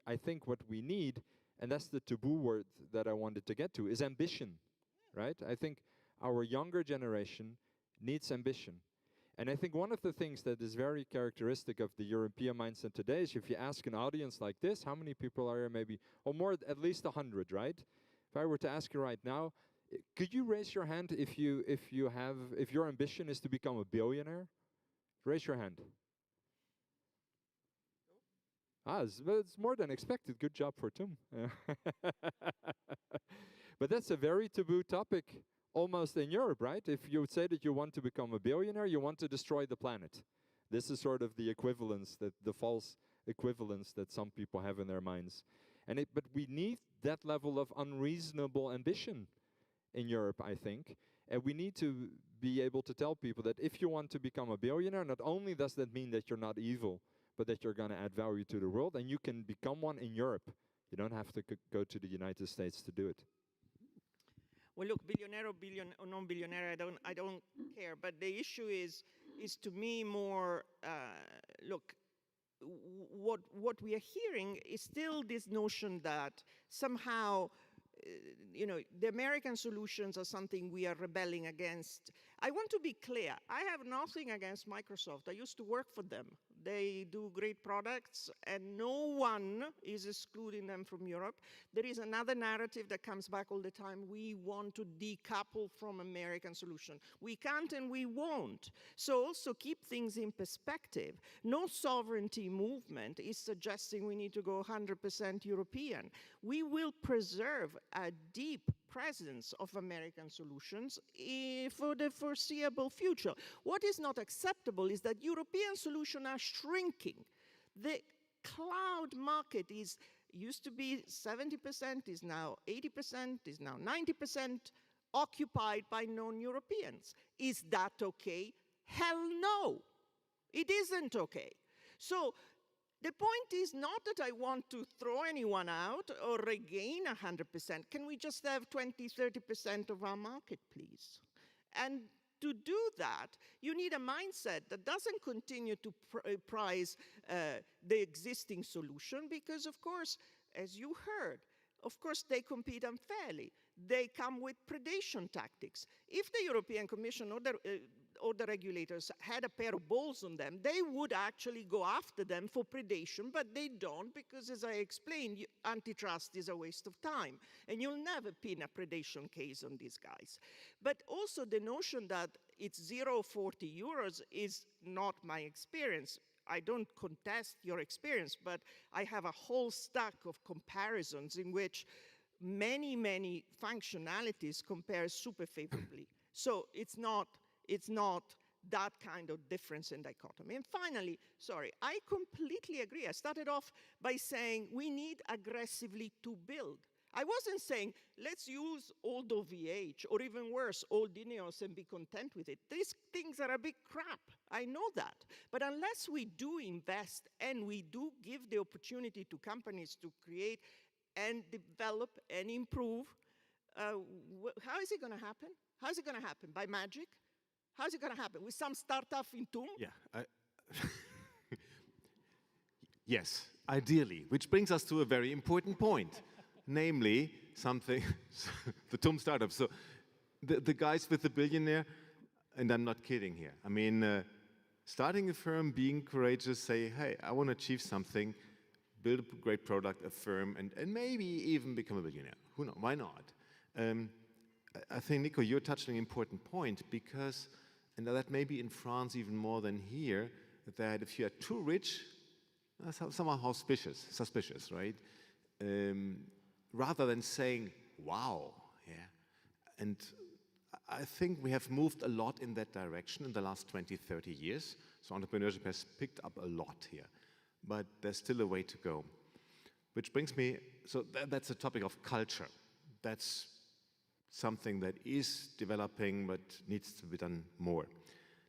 I think what we need, and that's the taboo word that I wanted to get to, is ambition, right? I think our younger generation needs ambition. And I think one of the things that is very characteristic of the European mindset today is if you ask an audience like this, how many people are here maybe, or more, at least 100, right? If I were to ask you right now, could you raise your hand if your ambition is to become a billionaire? Raise your hand. It's more than expected. Good job for TUM. But that's a very taboo topic almost in Europe, right? If you would say that you want to become a billionaire, you want to destroy the planet. This is sort of the equivalence, the false equivalence that some people have in their minds. But we need that level of unreasonable ambition in Europe, I think. And we need to be able to tell people that if you want to become a billionaire, not only does that mean that you're not evil, but that you're going to add value to the world, and you can become one in Europe. You don't have to go to the United States to do it. Well, look, billionaire or non-billionaire, I don't care. But the issue is to me more, look, what we are hearing is still this notion that somehow, the American solutions are something we are rebelling against. I want to be clear. I have nothing against Microsoft. I used to work for them. They do great products, and no one is excluding them from Europe. There is another narrative that comes back all the time. We want to decouple from American solution. We can't and we won't. So also keep things in perspective. No sovereignty movement is suggesting we need to go 100% European. We will preserve a deep presence of American solutions for the foreseeable future. What is not acceptable is that European solutions are shrinking. The cloud market used to be 70%, is now 80%, is now 90% occupied by non-Europeans. Is that okay? Hell no, it isn't okay. So the point is not that I want to throw anyone out or regain 100%. Can we just have 20, 30% of our market, please? And to do that, you need a mindset that doesn't continue to prize the existing solution because, of course, as you heard, of course, they compete unfairly. They come with predation tactics. If the European Commission or the regulators had a pair of balls on them, they would actually go after them for predation, but they don't because, as I explained, antitrust is a waste of time. And you'll never pin a predation case on these guys. But also the notion that it's 0.40 euros is not my experience. I don't contest your experience, but I have a whole stack of comparisons in which many functionalities compare super favorably. So it's not that kind of difference in dichotomy. And finally, sorry, I completely agree. I started off by saying we need aggressively to build. I wasn't saying let's use old OVH or even worse, old Ineos and be content with it. These things are a big crap. I know that. But unless we do invest and we do give the opportunity to companies to create and develop and improve, how is it going to happen? How is it going to happen? By magic? How is it going to happen? With some startup in TUM? Yeah. Yes, ideally, which brings us to a very important point, namely something, the TUM startup. So the guys with the billionaire, and I'm not kidding here. I mean, starting a firm, being courageous, say, hey, I want to achieve something, build a great product, a firm, and maybe even become a billionaire. Who knows? Why not? I think, Nico, you're touching an important point because, and that may be in France even more than here, that if you are too rich, somehow suspicious, right? Rather than saying, wow, yeah. And I think we have moved a lot in that direction in the last 20, 30 years. So entrepreneurship has picked up a lot here, but there's still a way to go. Which brings me, so that's a topic of culture. that's something that is developing but needs to be done more.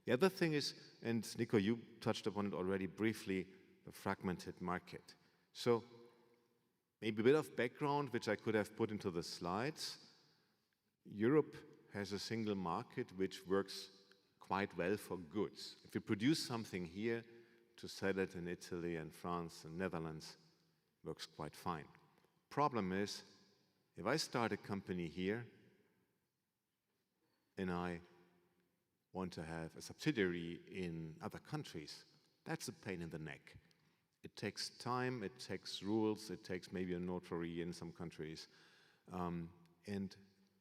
The other thing is, and Nico, you touched upon it already briefly, the fragmented market. So maybe a bit of background, which I could have put into the slides. Europe has a single market which works quite well for goods. If you produce something here, to sell it in Italy and France and Netherlands works quite fine. Problem is, if I start a company here and I want to have a subsidiary in other countries, that's a pain in the neck. It takes time, it takes rules, it takes maybe a notary in some countries. And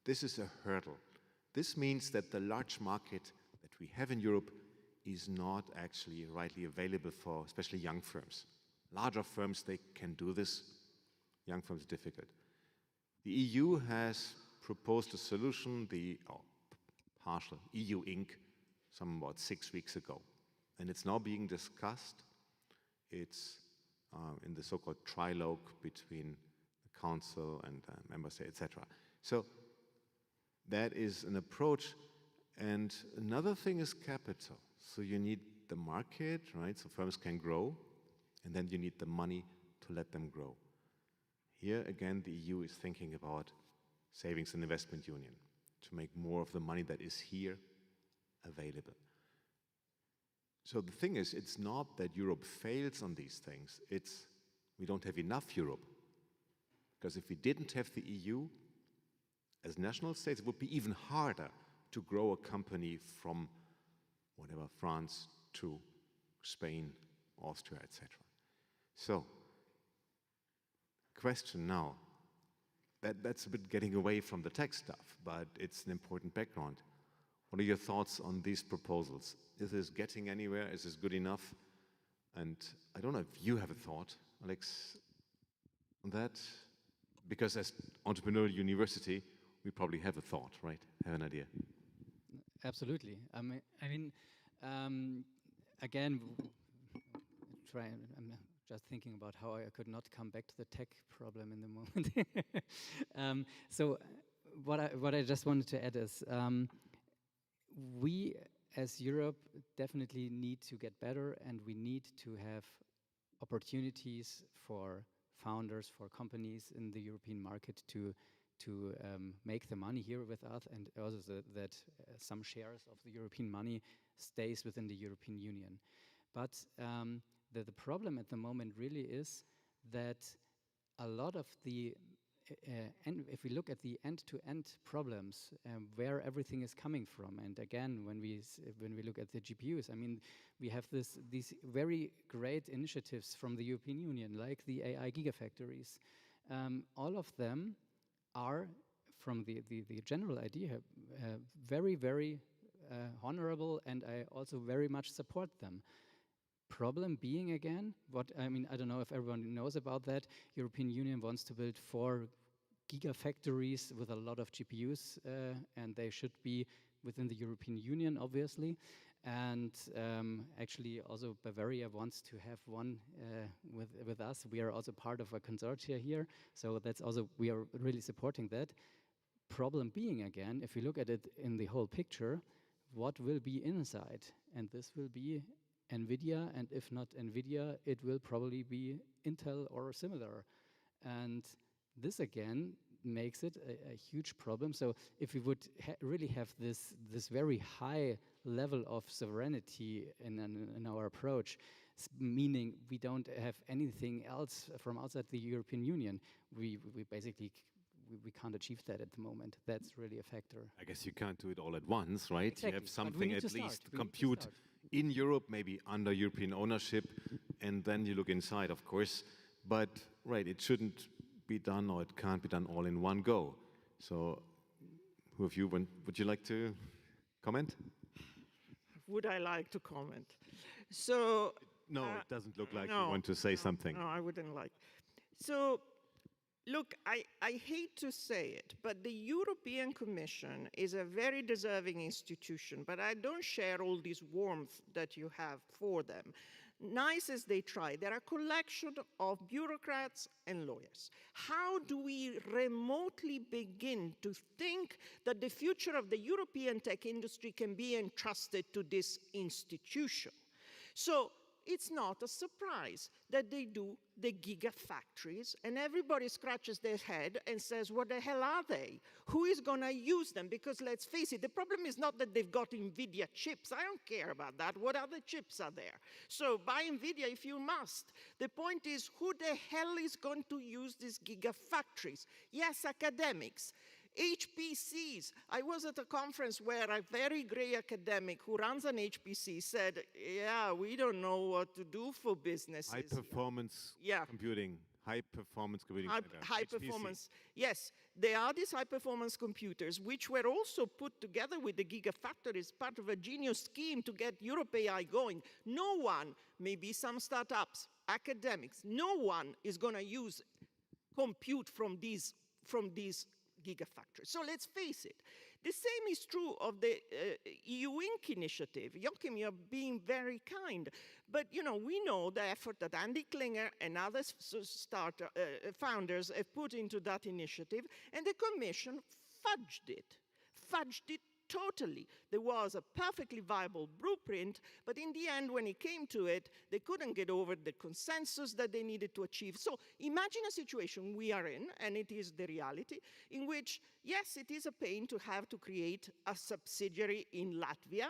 this is a hurdle. This means that the large market that we have in Europe is not actually rightly available for especially young firms. Larger firms, they can do this. Young firms, difficult. The EU has proposed a solution, the partial EU Inc., about 6 weeks ago. And it's now being discussed. It's in the so-called trilogue between the Council and member states, etc. So that is an approach. And another thing is capital. So you need the market, right? So firms can grow, and then you need the money to let them grow. Here again, the EU is thinking about savings and investment union to make more of the money that is here available. So the thing is, it's not that Europe fails on these things, it's we don't have enough Europe. Because if we didn't have the EU, as national states, it would be even harder to grow a company from whatever, France to Spain, Austria, etc. So, question now, that's a bit getting away from the tech stuff, but it's an important background. What are your thoughts on these proposals? Is this getting anywhere? Is this good enough? And I don't know if you have a thought, Alex, on that? Because as entrepreneurial university, we probably have a thought, right? Have an idea. Absolutely. Again, I'm just thinking about how I could not come back to the tech problem in the moment. So what I just wanted to add is we as Europe definitely need to get better, and we need to have opportunities for founders, for companies in the European market to make the money here with us, and also that some shares of the European money stays within the European Union. But the problem at the moment really is that a lot of the, if we look at the end-to-end problems, where everything is coming from, and again, when we look at the GPUs, I mean, we have these very great initiatives from the European Union, like the AI gigafactories. All of them are, from the general idea, very, very honorable, and I also very much support them. Problem being, again, I don't know if everyone knows about that, European Union wants to build 4 gigafactories with a lot of GPUs, and they should be within the European Union, obviously. And actually, also Bavaria wants to have one with us. We are also part of a consortia here, so that's also, we are really supporting that. Problem being, again, if you look at it in the whole picture, what will be inside? And this will be NVIDIA, and if not NVIDIA, it will probably be Intel or similar. And this, again, makes it a huge problem. So if we would really have this very high level of sovereignty in our approach, meaning we don't have anything else from outside the European Union, we basically we can't achieve that at the moment. That's really a factor. I guess you can't do it all at once, right? Exactly. You have something at least to compute in Europe, maybe under European ownership, and then you look inside, of course. But, right, it shouldn't be done, or it can't be done all in one go. So, who of you, would you like to comment? Would I like to comment? So... No, it doesn't look like you want to say something. No, I wouldn't like. So, look, I hate to say it, but the European Commission is a very deserving institution, but I don't share all this warmth that you have for them. nice as they try, they're a collection of bureaucrats and lawyers. How do we remotely begin to think that the future of the European tech industry can be entrusted to this institution? So it's not a surprise that they do the gigafactories, and everybody scratches their head and says, what the hell are they? Who is going to use them? Because let's face it, the problem is not that they've got NVIDIA chips. I don't care about that. What other chips are there? So buy NVIDIA if you must. The point is, who the hell is going to use these gigafactories? Yes, academics. HPCs. I was at a conference where a very gray academic who runs an HPC said, yeah, we don't know what to do for businesses. High performance computing. High performance computing. High performance. Yes, there are these high performance computers, which were also put together with the gigafactories, part of a genius scheme to get Europe AI going. No one, maybe some startups, academics, no one is going to use compute from these gigafactories. So let's face it. The same is true of the EU Inc. initiative. Joachim, you're being very kind. But we know the effort that Andy Klinger and other founders have put into that initiative, and the Commission fudged it totally. There was a perfectly viable blueprint, but in the end, when it came to it, they couldn't get over the consensus that they needed to achieve. So imagine a situation we are in, and it is the reality, in which, yes, it is a pain to have to create a subsidiary in Latvia,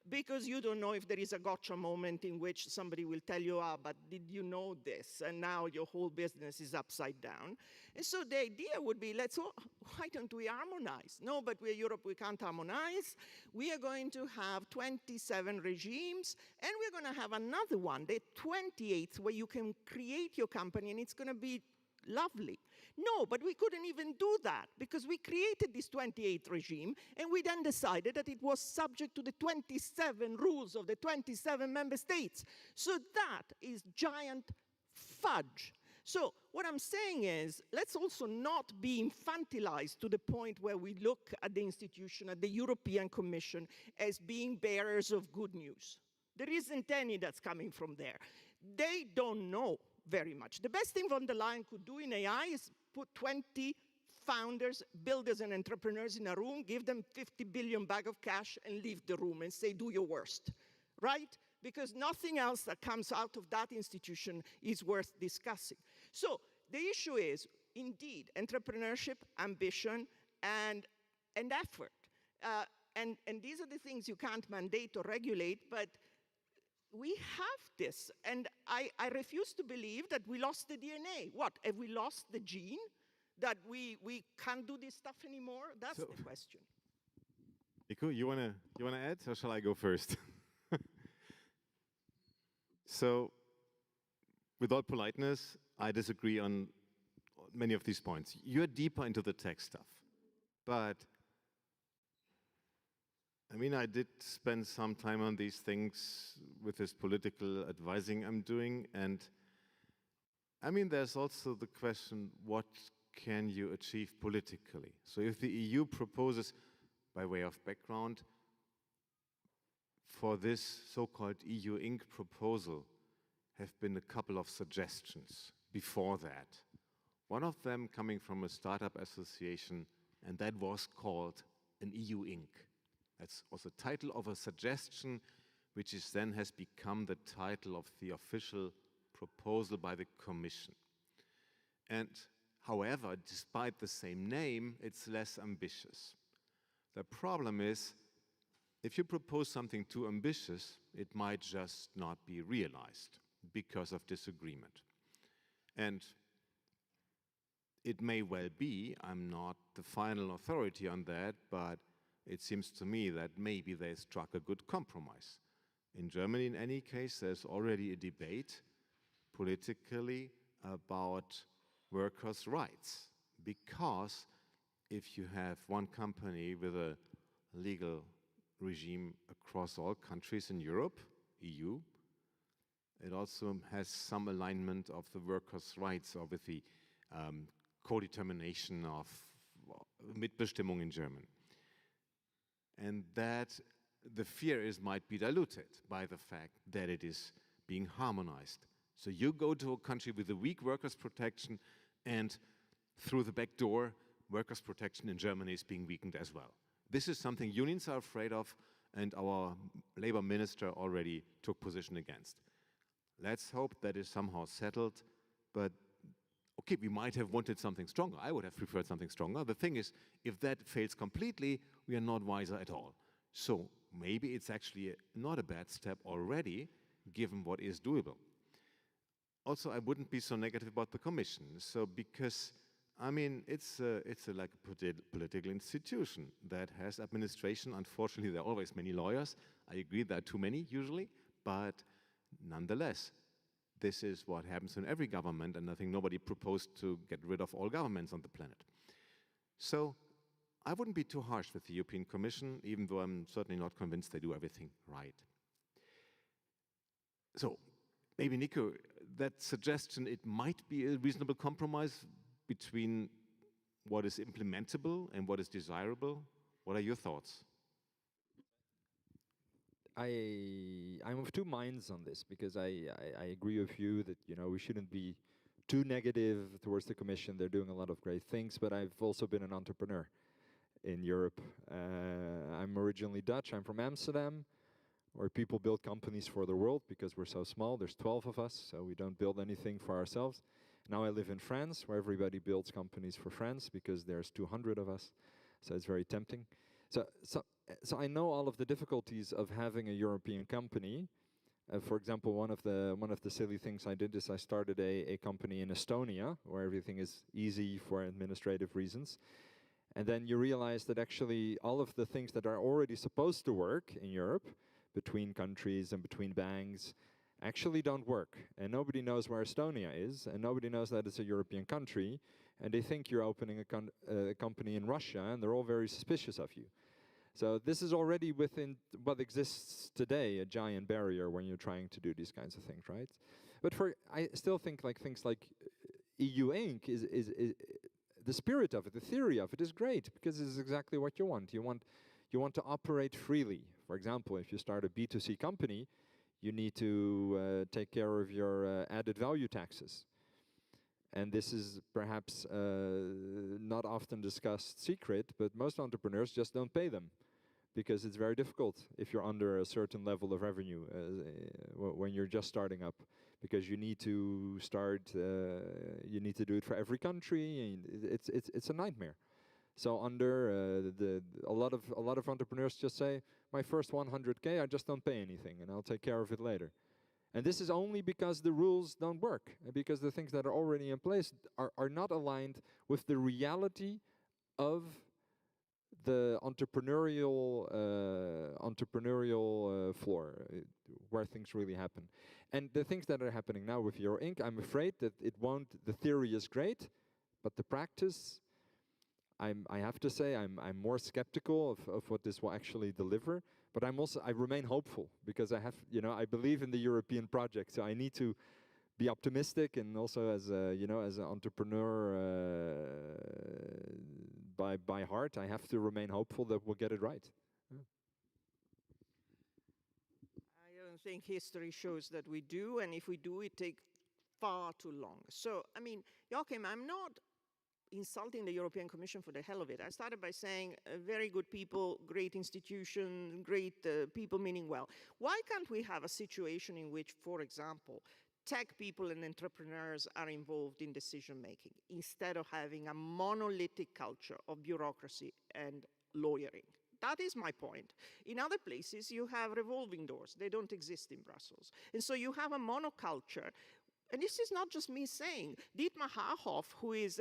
because you don't know if there is a gotcha moment in which somebody will tell you, but did you know this? And now your whole business is upside down. And so the idea would be, why don't we harmonize? No, but we're Europe, we can't harmonize. We are going to have 27 regimes, and we're going to have another one, the 28th, where you can create your company, and it's going to be lovely. No, but we couldn't even do that because we created this 28th regime, and we then decided that it was subject to the 27 rules of the 27 member states. So that is giant fudge. So what I'm saying is, let's also not be infantilized to the point where we look at the institution, at the European Commission, as being bearers of good news. There isn't any that's coming from there. They don't know very much. The best thing von der Leyen could do in AI is put 20 founders, builders, and entrepreneurs in a room, give them 50 billion bag of cash, and leave the room and say, do your worst, right? Because nothing else that comes out of that institution is worth discussing. So the issue is, indeed, entrepreneurship, ambition, and effort. And these are the things you can't mandate or regulate, but we have this, and I refuse to believe that we lost the DNA. What, have we lost the gene? That we can't do this stuff anymore? That's the question. Iku, you wanna add, or shall I go first? So, with all politeness, I disagree on many of these points. You're deeper into the tech stuff, but I mean, I did spend some time on these things with this political advising I'm doing, and I mean, there's also the question, what can you achieve politically? So if the EU proposes, by way of background, for this so-called EU Inc. proposal have been a couple of suggestions before that. One of them coming from a startup association, and that was called an EU Inc. That was the title of a suggestion, which then has become the title of the official proposal by the Commission. And however, despite the same name, it's less ambitious. The problem is, if you propose something too ambitious, it might just not be realized because of disagreement. And it may well be, I'm not the final authority on that, but it seems to me that maybe they struck a good compromise. In Germany, in any case, there's already a debate politically about workers' rights, because if you have one company with a legal regime across all countries in Europe, EU, it also has some alignment of the workers' rights, or with the co-determination of Mitbestimmung in German. And that the fear is might be diluted by the fact that it is being harmonized. So you go to a country with a weak workers' protection, and through the back door, workers' protection in Germany is being weakened as well. This is something unions are afraid of, and our labor minister already took position against. Let's hope that is somehow settled, but okay, we might have wanted something stronger. I would have preferred something stronger. The thing is, if that fails completely, we are not wiser at all. So maybe it's actually not a bad step already, given what is doable. Also, I wouldn't be so negative about the Commission. So because, I mean, it's like a political institution that has administration. Unfortunately, there are always many lawyers. I agree there are too many usually, but nonetheless, this is what happens in every government, and I think nobody proposed to get rid of all governments on the planet. So I wouldn't be too harsh with the European Commission, even though I'm certainly not convinced they do everything right. So maybe, Nico, that suggestion, it might be a reasonable compromise between what is implementable and what is desirable. What are your thoughts? I'm of two minds on this, because I agree with you that, you know, we shouldn't be too negative towards the Commission. They're doing a lot of great things, but I've also been an entrepreneur in Europe. I'm originally Dutch. I'm from Amsterdam, where people build companies for the world because we're so small. There's 12 of us, so we don't build anything for ourselves. Now I live in France, where everybody builds companies for France because there's 200 of us, so it's very tempting. So I know all of the difficulties of having a European company. For example, one of the silly things I did is I started a company in Estonia, where everything is easy for administrative reasons. And then you realize that actually all of the things that are already supposed to work in Europe, between countries and between banks, actually don't work. And nobody knows where Estonia is, and nobody knows that it's a European country, and they think you're opening a company in Russia, and they're all very suspicious of you. So this is already within what exists today, a giant barrier when you're trying to do these kinds of things, right? But I still think like things like EU Inc. is the spirit of it, the theory of it is great, because it's exactly what you want. You want to operate freely. For example, if you start a B2C company, you need to take care of your added value taxes. And this is perhaps not often discussed secret, but most entrepreneurs just don't pay them, because it's very difficult if you're under a certain level of revenue when you're just starting up, because you need to start, you need to do it for every country, and it's a nightmare. So under a lot of entrepreneurs just say, my first 100K, I just don't pay anything, and I'll take care of it later. And this is only because the rules don't work, because the things that are already in place are not aligned with the reality of the entrepreneurial floor, where things really happen. And the things that are happening now with Euro Inc., I'm afraid that it won't, the theory is great, but the practice, I have to say, I'm more skeptical of what this will actually deliver. But I remain hopeful, because I believe in the European project. So I need to be optimistic, and also as an entrepreneur by heart, I have to remain hopeful that we'll get it right. Yeah. I don't think history shows that we do, and if we do, it takes far too long. So, I mean, Joachim, I'm not insulting the European Commission for the hell of it. I started by saying very good people, great institution, great people meaning well. Why can't we have a situation in which, for example, tech people and entrepreneurs are involved in decision making, instead of having a monolithic culture of bureaucracy and lawyering? That is my point. In other places, you have revolving doors. They don't exist in Brussels. And so you have a monoculture. And this is not just me saying. Dietmar Haarhoff, who is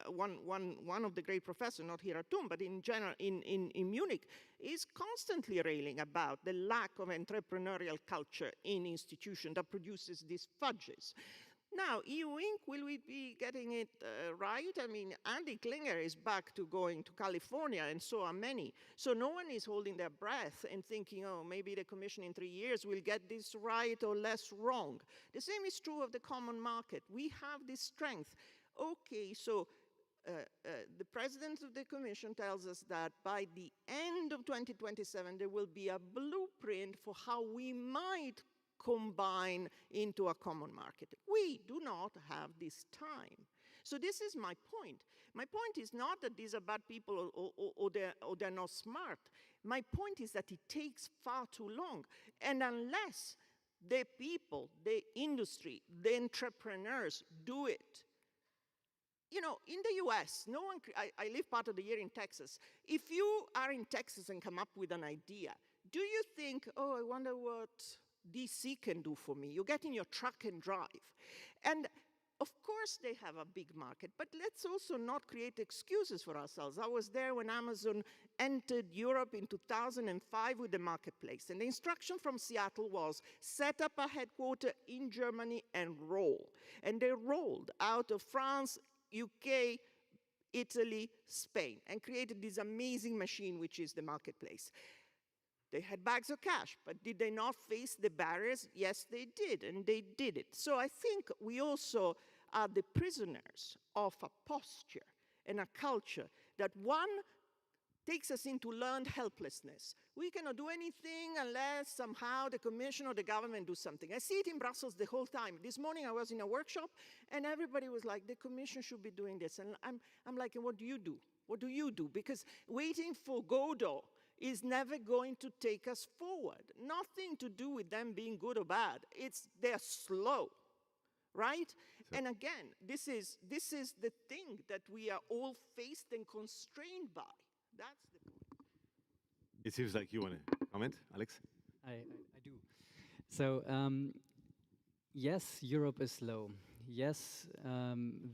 one of the great professors, not here at TUM, but in general in Munich, is constantly railing about the lack of entrepreneurial culture in institutions that produces these fudges. Now, EU Inc., will we be getting it right? I mean, Andy Klinger is back to going to California, and so are many. So no one is holding their breath and thinking, oh, maybe the Commission in 3 years will get this right or less wrong. The same is true of the common market. We have this strength. Okay, so the President of the Commission tells us that by the end of 2027, there will be a blueprint for how we might combine into a common market. We do not have this time. So this is my point. My point is not that these are bad people or they're not smart. My point is that it takes far too long. And unless the people, the industry, the entrepreneurs do it, you know, in the US, no one, I live part of the year in Texas. If you are in Texas and come up with an idea, do you think, oh, I wonder what DC can do for me? You get in your truck and drive. And of course they have a big market, but let's also not create excuses for ourselves. I was there when Amazon entered Europe in 2005 with the marketplace. And the instruction from Seattle was, set up a headquarter in Germany and roll. And they rolled out of France, UK, Italy, Spain, and created this amazing machine, which is the marketplace. They had bags of cash, but did they not face the barriers? Yes, they did, and they did it. So I think we also are the prisoners of a posture and a culture that, one, takes us into learned helplessness. We cannot do anything unless somehow the Commission or the government do something. I see it in Brussels the whole time. This morning I was in a workshop and everybody was like, the Commission should be doing this. And I'm like, and what do you do? What do you do? Because waiting for Godot is never going to take us forward. Nothing to do with them being good or bad. They're slow, right? So, and again, this is the thing that we are all faced and constrained by. That's the point. It seems like you want to comment, Alex? I do. So, yes, Europe is slow. Yes,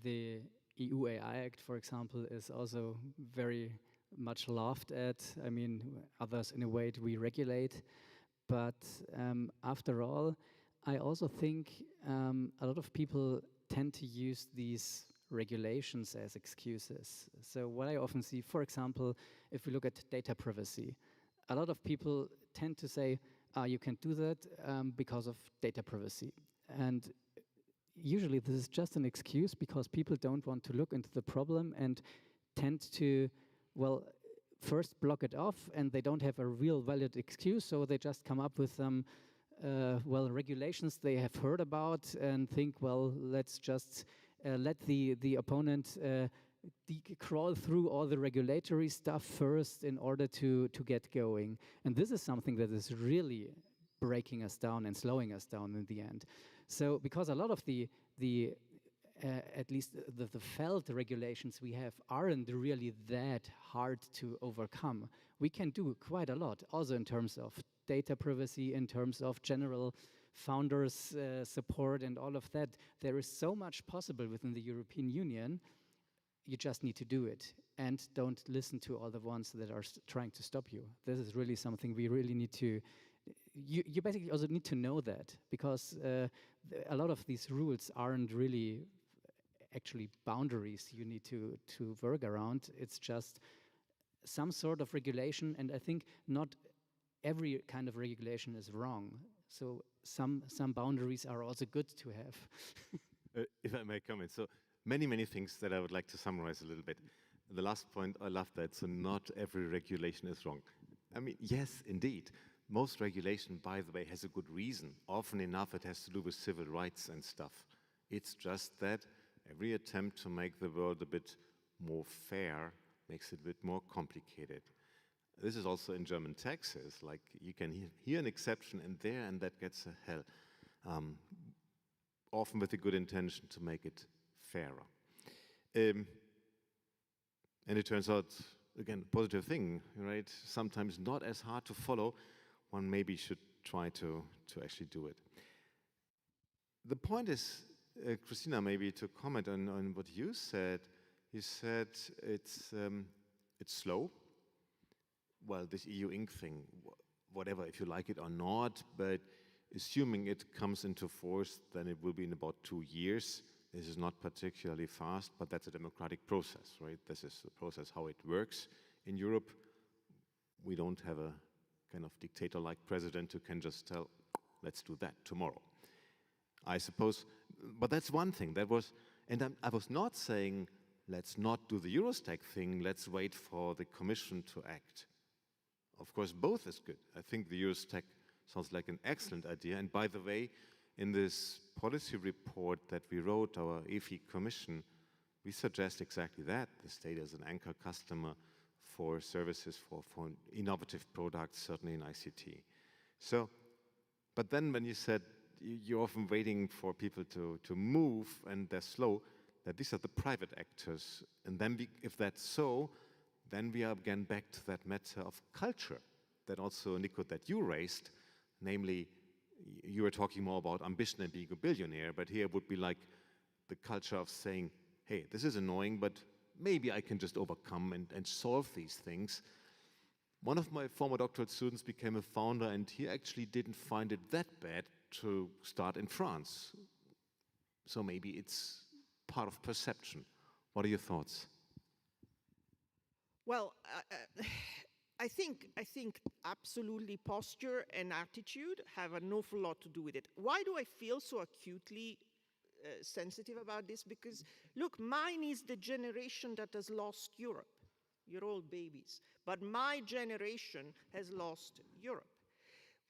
the EU AI Act, for example, is also very much laughed at. I mean, others in a way we regulate. But after all, I also think a lot of people tend to use these regulations as excuses. So what I often see, for example, if we look at data privacy, a lot of people tend to say, you can do that because of data privacy. And usually this is just an excuse because people don't want to look into the problem and tend to, well, first block it off, and they don't have a real valid excuse, so they just come up with some regulations they have heard about and think, well, let's just let the opponent crawl through all the regulatory stuff first in order to get going. And this is something that is really breaking us down and slowing us down in the end. So because a lot of the at least the felt regulations we have aren't really that hard to overcome. We can do quite a lot, also in terms of data privacy, in terms of general founders support and all of that. There is so much possible within the European Union. You just need to do it and don't listen to all the ones that are trying to stop you. This is really something we really need to, you basically also need to know that, because a lot of these rules aren't really actually boundaries you need to work around. It's just some sort of regulation, and I think not every kind of regulation is wrong. So some boundaries are also good to have. If I may comment, so many things that I would like to summarize a little bit. The last point, I love that, so not every regulation is wrong. I mean, yes, indeed. Most regulation, by the way, has a good reason. Often enough, it has to do with civil rights and stuff. It's just that every attempt to make the world a bit more fair makes it a bit more complicated. This is also in German taxes, like you can hear an exception in there and that gets a hell, often with a good intention to make it fairer. And it turns out, again, positive thing, right? Sometimes not as hard to follow, one maybe should try to actually do it. The point is, Cristina, maybe to comment on what you said it's slow. Well, this EU Inc. thing, whatever, if you like it or not, but assuming it comes into force, then it will be in about 2 years. This is not particularly fast, but that's a democratic process, right? This is the process, how it works in Europe. We don't have a kind of dictator-like president who can just tell, let's do that tomorrow. I suppose, but that's one thing. That was, and I was not saying, let's not do the EuroStack thing, let's wait for the Commission to act. Of course, both is good. I think the EuroStack Sounds like an excellent idea. And by the way, in this policy report that we wrote, our EFI Commission, we suggest exactly that, the state as an anchor customer for services, for innovative products, certainly in ICT. So, but then when you said you're often waiting for people to move and they're slow, that these are the private actors. And then if that's so, then we are again back to that matter of culture that also, Nico, that you raised, namely, you were talking more about ambition and being a billionaire, but here would be like the culture of saying, hey, this is annoying, but maybe I can just overcome and solve these things. One of my former doctoral students became a founder, and he actually didn't find it that bad to start in France. So maybe it's part of perception. What are your thoughts? Well, I think absolutely posture and attitude have an awful lot to do with it. Why do I feel so acutely sensitive about this? Because, look, mine is the generation that has lost Europe. You're all babies. But my generation has lost Europe.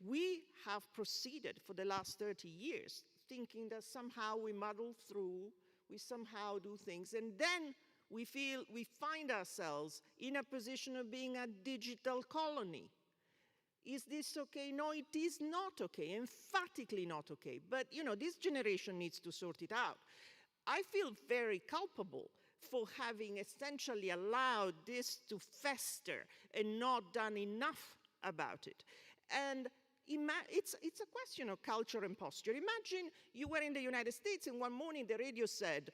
We have proceeded for the last 30 years thinking that somehow we muddle through, we somehow do things, and then we find ourselves in a position of being a digital colony. Is this okay? No, it is not okay, emphatically not okay. But, you know, this generation needs to sort it out. I feel very culpable for having essentially allowed this to fester and not done enough about it. And it's a question of culture and posture. Imagine you were in the United States and one morning the radio said,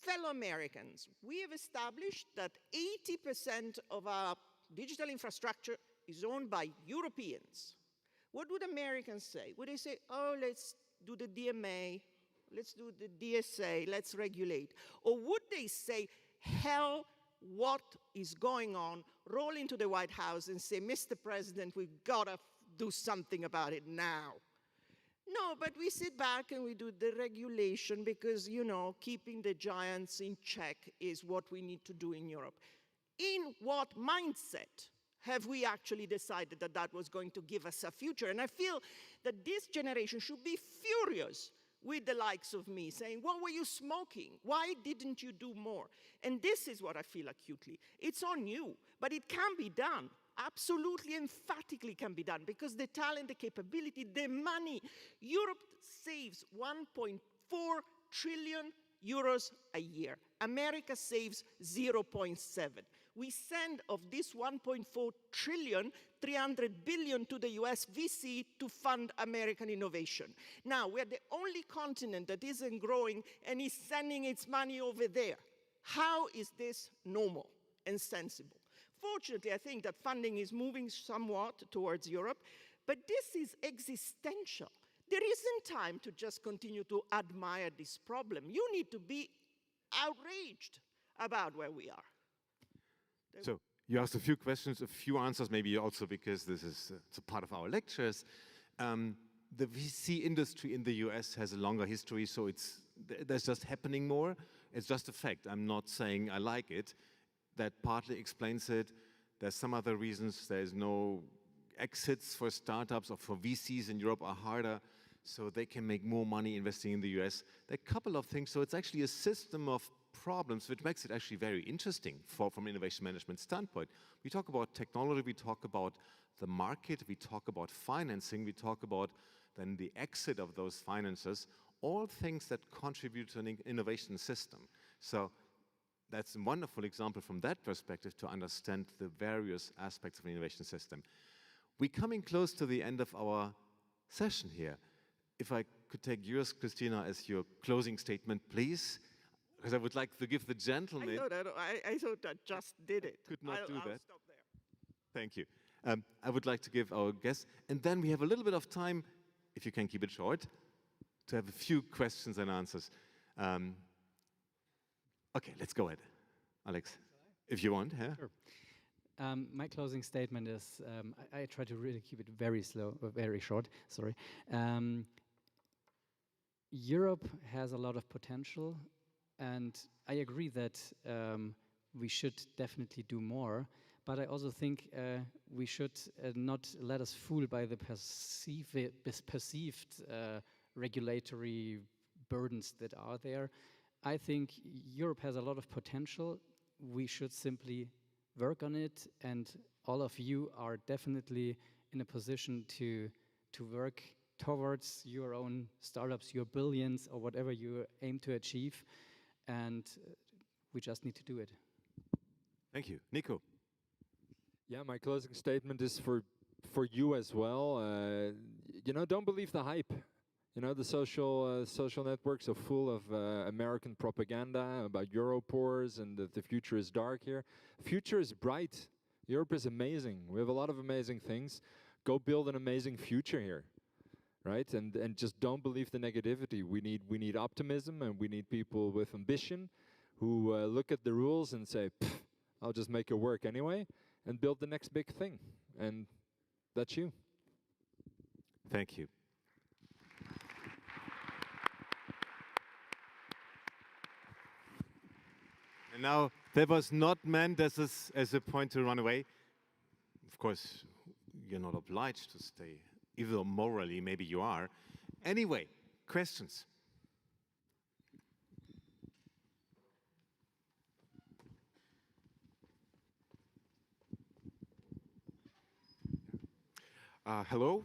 fellow Americans, we have established that 80% of our digital infrastructure is owned by Europeans. What would Americans say? Would they say, oh, let's do the DMA, let's do the DSA, let's regulate? Or would they say, hell, what is going on? Roll into the White House and say, Mr. President, we've got to do something about it now. No, but we sit back and we do the regulation because, you know, keeping the giants in check is what we need to do in Europe. In what mindset have we actually decided that that was going to give us a future? And I feel that this generation should be furious with the likes of me, saying, what were you smoking? Why didn't you do more? And this is what I feel acutely. It's on you, but it can be done. Absolutely, emphatically can be done, because the talent, the capability, the money. Europe saves 1.4 trillion euros a year. America saves 0.7. We send of this 1.4 trillion, 300 billion to the US VC to fund American innovation. Now, we're the only continent that isn't growing and is sending its money over there. How is this normal and sensible? Fortunately, I think that funding is moving somewhat towards Europe, but this is existential. There isn't time to just continue to admire this problem. You need to be outraged about where we are. So you asked a few questions, a few answers, maybe also because this is it's a part of our lectures. The VC industry in the US has a longer history, so there's just happening more. It's just a fact. I'm not saying I like it. That partly explains it. There's some other reasons. There's no exits for startups or for VCs in Europe are harder, so they can make more money investing in the US. There are a couple of things. So it's actually a system of problems which makes it actually very interesting from an innovation management standpoint. We talk about technology, we talk about the market, we talk about financing, we talk about then the exit of those finances, all things that contribute to an innovation system. So that's a wonderful example from that perspective to understand the various aspects of an innovation system. We're coming close to the end of our session here. If I could take yours, Cristina, as your closing statement, please, because I would like to give the gentleman. I thought I just did it. Could not do that. I'll stop there. Thank you. I would like to give our guests, and then we have a little bit of time, if you can keep it short, to have a few questions and answers. Okay, let's go ahead. Alex, if you want. Yeah? Sure. My closing statement is, I try to really keep it very short, sorry. Europe has a lot of potential, and I agree that we should definitely do more, but I also think we should not let us fool by the perceived regulatory burdens that are there. I think Europe has a lot of potential. We should simply work on it, and all of you are definitely in a position to work towards your own startups, your billions, or whatever you aim to achieve, and we just need to do it. Thank you. Nico. Yeah, my closing statement is for you as well. You know, don't believe the hype. You know, the social networks are full of American propaganda about Europores and that the future is dark here. Future is bright. Europe is amazing. We have a lot of amazing things. Go build an amazing future here, right? And just don't believe the negativity. We need optimism, and we need people with ambition who look at the rules and say, I'll just make it work anyway, and build the next big thing. And that's you. Thank you. And now, that was not meant as a point to run away. Of course, you're not obliged to stay, even though morally maybe you are. Anyway, questions? Hello.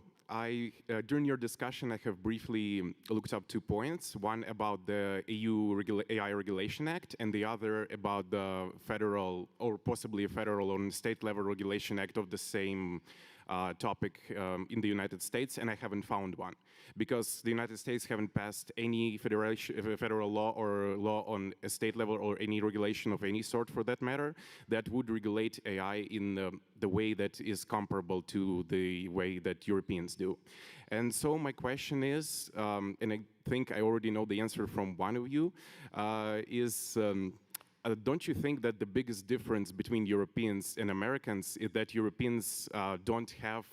During your discussion, I have briefly looked up 2 points. One about the EU AI Regulation Act, and the other about the federal, or possibly a federal or state level regulation act of the same topic in the United States, and I haven't found one. Because the United States haven't passed any federal law or law on a state level or any regulation of any sort for that matter that would regulate AI in the way that is comparable to the way that Europeans do. And so my question is, and I think I already know the answer from one of you, don't you think that the biggest difference between Europeans and Americans is that Europeans don't have,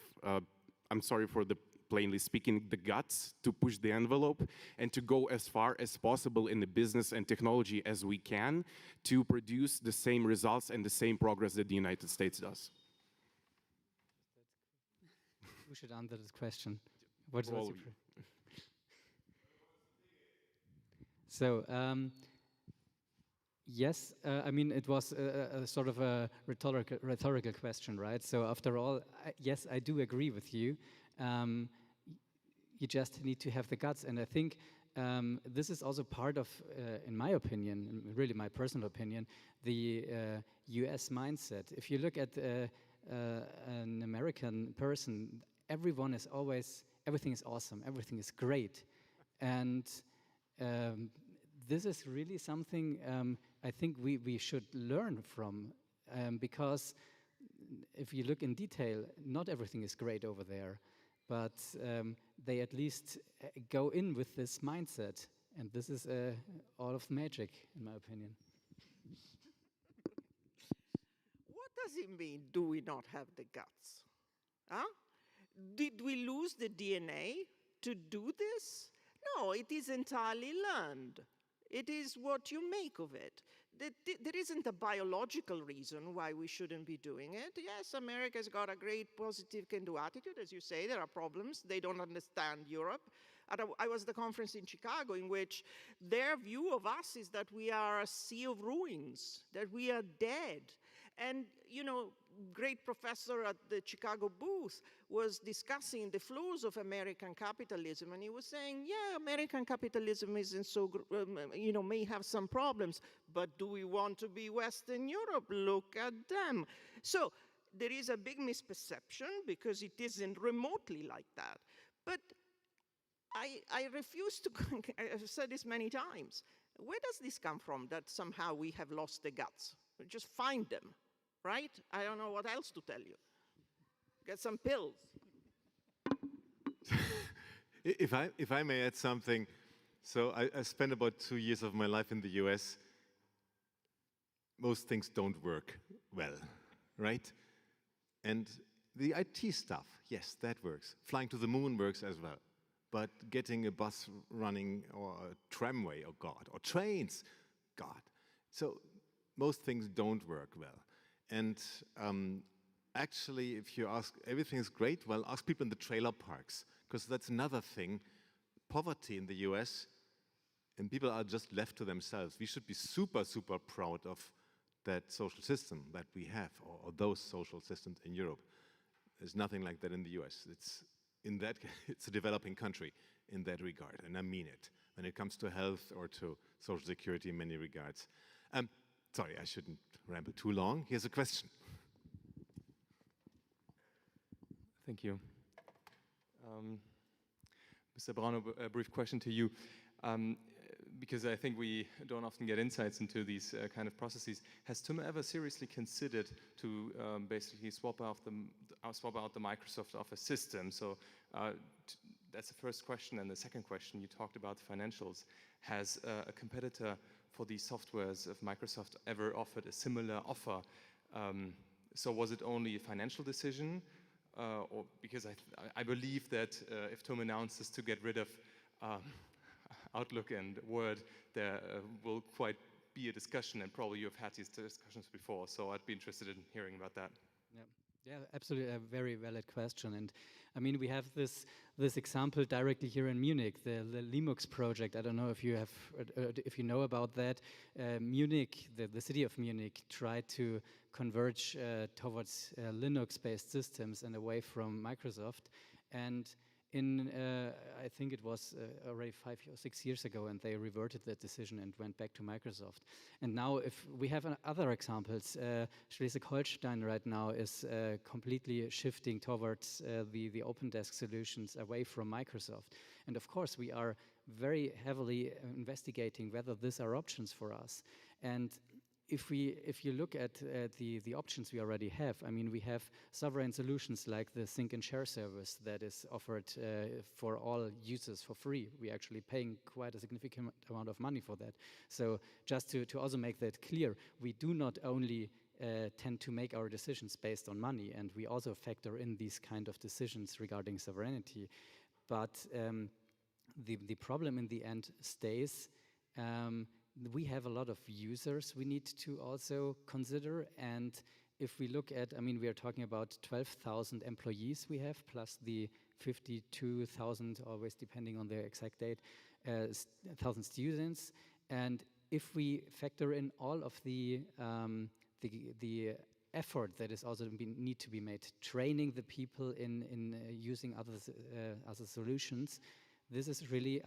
I'm sorry for the plainly speaking, the guts to push the envelope and to go as far as possible in the business and technology as we can to produce the same results and the same progress that the United States does? Who should answer this question? What is your So, yes, I mean, it was a sort of a rhetorical question, right? So after all, yes, I do agree with you. You just need to have the guts. And I think this is also part of, in my opinion, really my personal opinion, the US mindset. If you look at an American person, everyone is always, everything is awesome, everything is great. And this is really something I think we should learn from, because if you look in detail, not everything is great over there, but they at least go in with this mindset, and this is all of magic, in my opinion. What does it mean, do we not have the guts? Huh? Did we lose the DNA to do this? No, it is entirely learned. It is what you make of it. There isn't a biological reason why we shouldn't be doing it. Yes, America's got a great positive can-do attitude. As you say, there are problems. They don't understand Europe. I was at the conference in Chicago in which their view of us is that we are a sea of ruins, that we are dead. And, you know, great professor at the Chicago booth was discussing the flaws of American capitalism, and he was saying, yeah, American capitalism isn't so, you know, may have some problems, but do we want to be Western Europe? Look at them. So there is a big misperception because it isn't remotely like that. But I refuse to, I've said this many times, where does this come from that somehow we have lost the guts? Just find them. Right? I don't know what else to tell you. Get some pills. If I may add something, so I spent about 2 years of my life in the US. Most things don't work well, right? And the IT stuff, yes, that works. Flying to the moon works as well. But getting a bus running, or a tramway, oh God, or trains, God. So most things don't work well. And actually, if you ask, everything is great, well, ask people in the trailer parks, because that's another thing. Poverty in the US, and people are just left to themselves. We should be super, super proud of that social system that we have, or those social systems in Europe. There's nothing like that in the US. It's a developing country in that regard, and I mean it, when it comes to health or to social security in many regards. Sorry, I shouldn't ramble too long. Here's a question. Thank you. Mr. Braun, a brief question to you, because I think we don't often get insights into these kind of processes. Has TUM ever seriously considered to basically swap out the Microsoft Office system? So that's the first question. And the second question, you talked about the financials. Has a competitor for these softwares of Microsoft ever offered a similar offer? So was it only a financial decision? Or because I believe that if TUM announces to get rid of Outlook and Word, there will quite be a discussion, and probably you've had these discussions before, so I'd be interested in hearing about that. Yeah, absolutely, a very valid question. And I mean, we have this example directly here in Munich, the Linux project. I don't know if you know about that. Munich, the city of Munich, tried to converge towards Linux-based systems and away from Microsoft. And I think it was already 5 or 6 years ago, and they reverted that decision and went back to Microsoft. And now, if we have other examples, Schleswig-Holstein right now is completely shifting towards the open desk solutions away from Microsoft. And of course, we are very heavily investigating whether these are options for us. And if you look at the options we already have, I mean, we have sovereign solutions like the Sync and Share service that is offered for all users for free. We're actually paying quite a significant amount of money for that. So just to also make that clear, we do not only tend to make our decisions based on money, and we also factor in these kind of decisions regarding sovereignty. But the problem in the end stays. We have a lot of users we need to also consider, and if we look at, I mean, we are talking about 12,000 employees we have, plus the 52,000, always depending on the exact date, 1,000 students, and if we factor in all of the effort that is also need to be made, training the people in using other solutions, this is really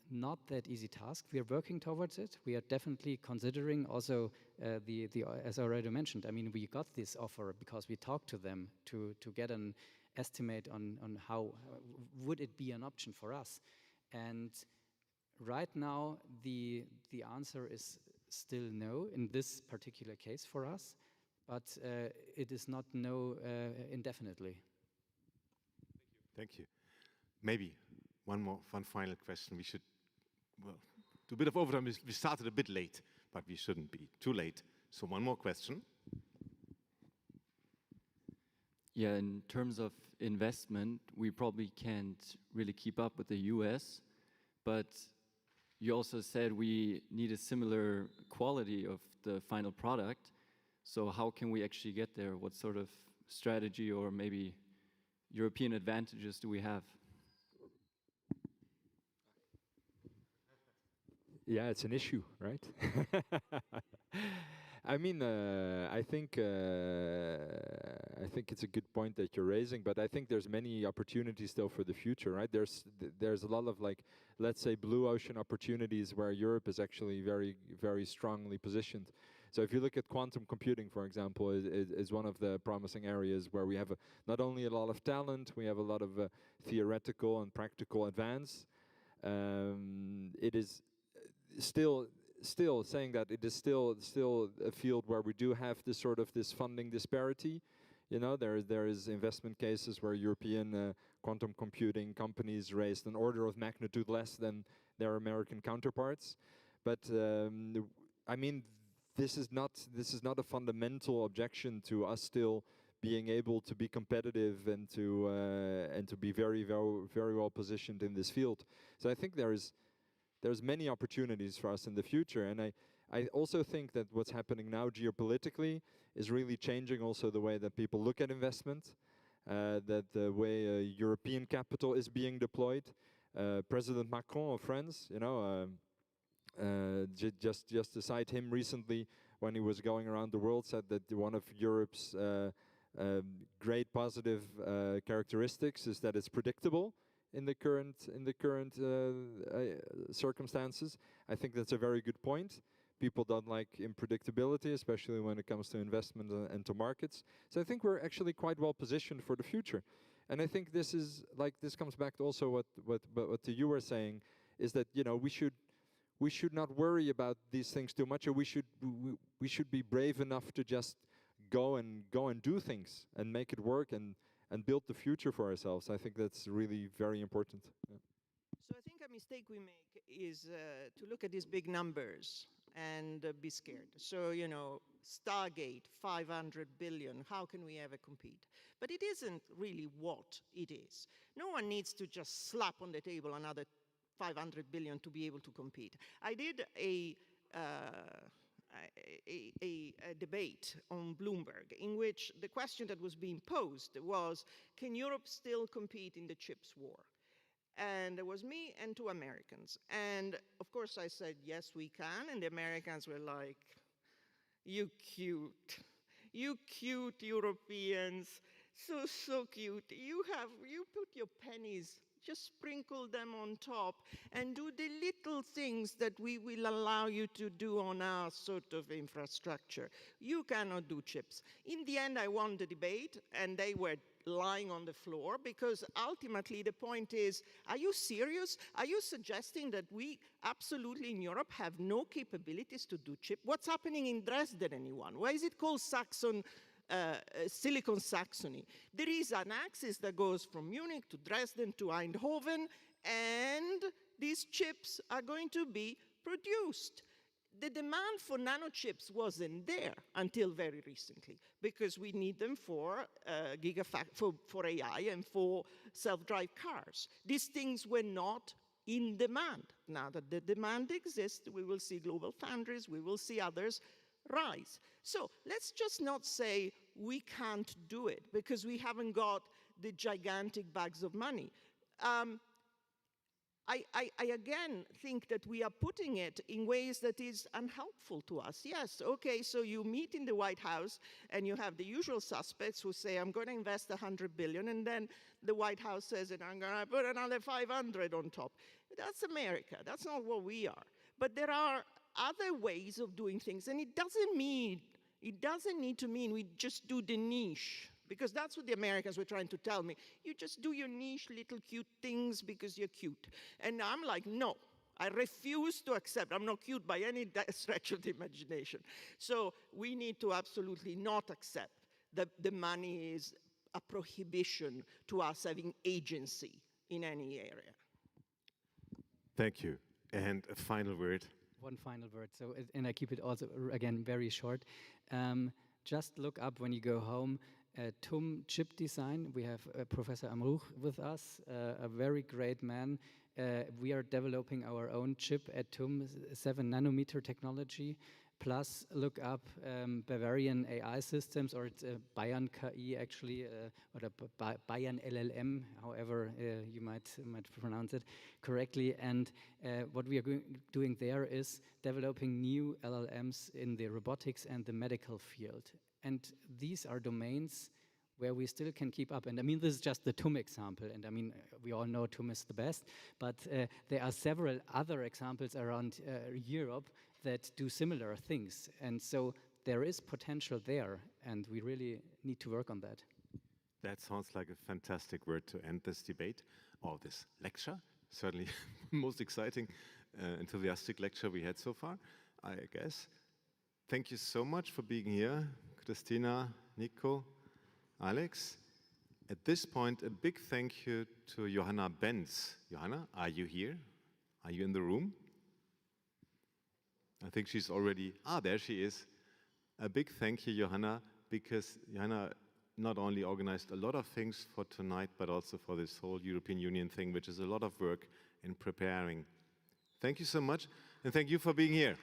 not that easy task. We are working towards it. We are definitely considering also as I already mentioned, I mean, we got this offer because we talked to them to get an estimate on how would it be an option for us. And right now, the answer is still no in this particular case for us, but it is not no indefinitely. Thank you. Maybe one final question. We should, well, do a bit of overtime. We started a bit late, but we shouldn't be too late. So one more question. Yeah, in terms of investment, we probably can't really keep up with the US, but you also said we need a similar quality of the final product. So how can we actually get there? What sort of strategy or maybe European advantages do we have? Yeah, it's an issue, right? I mean, I think it's a good point that you're raising, but I think there's many opportunities still for the future, right? There's a lot of, like, let's say, blue ocean opportunities where Europe is actually very, very strongly positioned. So if you look at quantum computing, for example, is one of the promising areas where we have not only a lot of talent, we have a lot of theoretical and practical advance. It is still saying that it is still a field where we do have this sort of this funding disparity. You know, there is investment cases where European quantum computing companies raised an order of magnitude less than their American counterparts. But I mean, this is not a fundamental objection to us still being able to be competitive and to be very, very, very well positioned in this field. So I think there's many opportunities for us in the future, and I also think that what's happening now geopolitically is really changing also the way that people look at investment, that the way European capital is being deployed. President Macron of France, you know, just to cite him recently, when he was going around the world, said that one of Europe's great positive characteristics is that it's predictable in the current circumstances. I think that's a very good point. People don't like unpredictability, especially when it comes to investment and to markets. So I think we're actually quite well positioned for the future. And I think this is this comes back to also what you were saying, is that, you know, we should not worry about these things too much, or we should be brave enough to just go and do things and make it work and build the future for ourselves. I think that's really very important. Yeah. So I think a mistake we make is to look at these big numbers and be scared. So, you know, Stargate, 500 billion, how can we ever compete? But it isn't really what it is. No one needs to just slap on the table another 500 billion to be able to compete. I did a debate on Bloomberg in which the question that was being posed was, can Europe still compete in the chips war? And there was me and two Americans. And of course I said, yes, we can. And the Americans were like, you cute Europeans, so cute. You put your pennies, just sprinkle them on top and do the little things that we will allow you to do on our sort of infrastructure. You cannot do chips. In the end, I won the debate, and they were lying on the floor, because ultimately the point is, are you serious? Are you suggesting that we absolutely in Europe have no capabilities to do chip? What's happening in Dresden, anyone? Why is it called Silicon Saxony? There is an axis that goes from Munich to Dresden to Eindhoven, and these chips are going to be produced. The demand for nanochips wasn't there until very recently, because we need them for for AI and for self-drive cars. These things were not in demand. Now that the demand exists, we will see global foundries, we will see others rise. So let's just not say we can't do it because we haven't got the gigantic bags of money. I again think that we are putting it in ways that is unhelpful to us. Yes, okay, so you meet in the White House and you have the usual suspects who say, I'm going to invest 100 billion, and then the White House says, and I'm going to put another 500 on top. That's America, that's not what we are. But there are other ways of doing things, and it doesn't need to mean we just do the niche. Because that's what the Americans were trying to tell me. You just do your niche little cute things because you're cute. And I'm like, no, I refuse to accept. I'm not cute by any stretch of the imagination. So we need to absolutely not accept that the money is a prohibition to us having agency in any area. Thank you. And a final word. One final word. So, and I keep it also, again, very short. Just look up when you go home. TUM chip design. We have Professor Amruch with us, a very great man. We are developing our own chip at TUM, 7 nanometer technology. Plus, look up Bavarian AI systems, or it's Bayern KI actually, or Bayern LLM, however you might pronounce it correctly. And what we are doing there is developing new LLMs in the robotics and the medical field. And these are domains where we still can keep up. And I mean, this is just the TUM example. And I mean, we all know TUM is the best. But there are several other examples around Europe that do similar things. And so there is potential there. And we really need to work on that. That sounds like a fantastic word to end this debate, or this lecture. Certainly most exciting, enthusiastic lecture we had so far, I guess. Thank you so much for being here, Cristina, Nico, Alex. At this point, a big thank you to Johanna Benz. Johanna, are you here? Are you in the room? I think she's already, there she is. A big thank you, Johanna, because Johanna not only organized a lot of things for tonight, but also for this whole European Union thing, which is a lot of work in preparing. Thank you so much, and thank you for being here.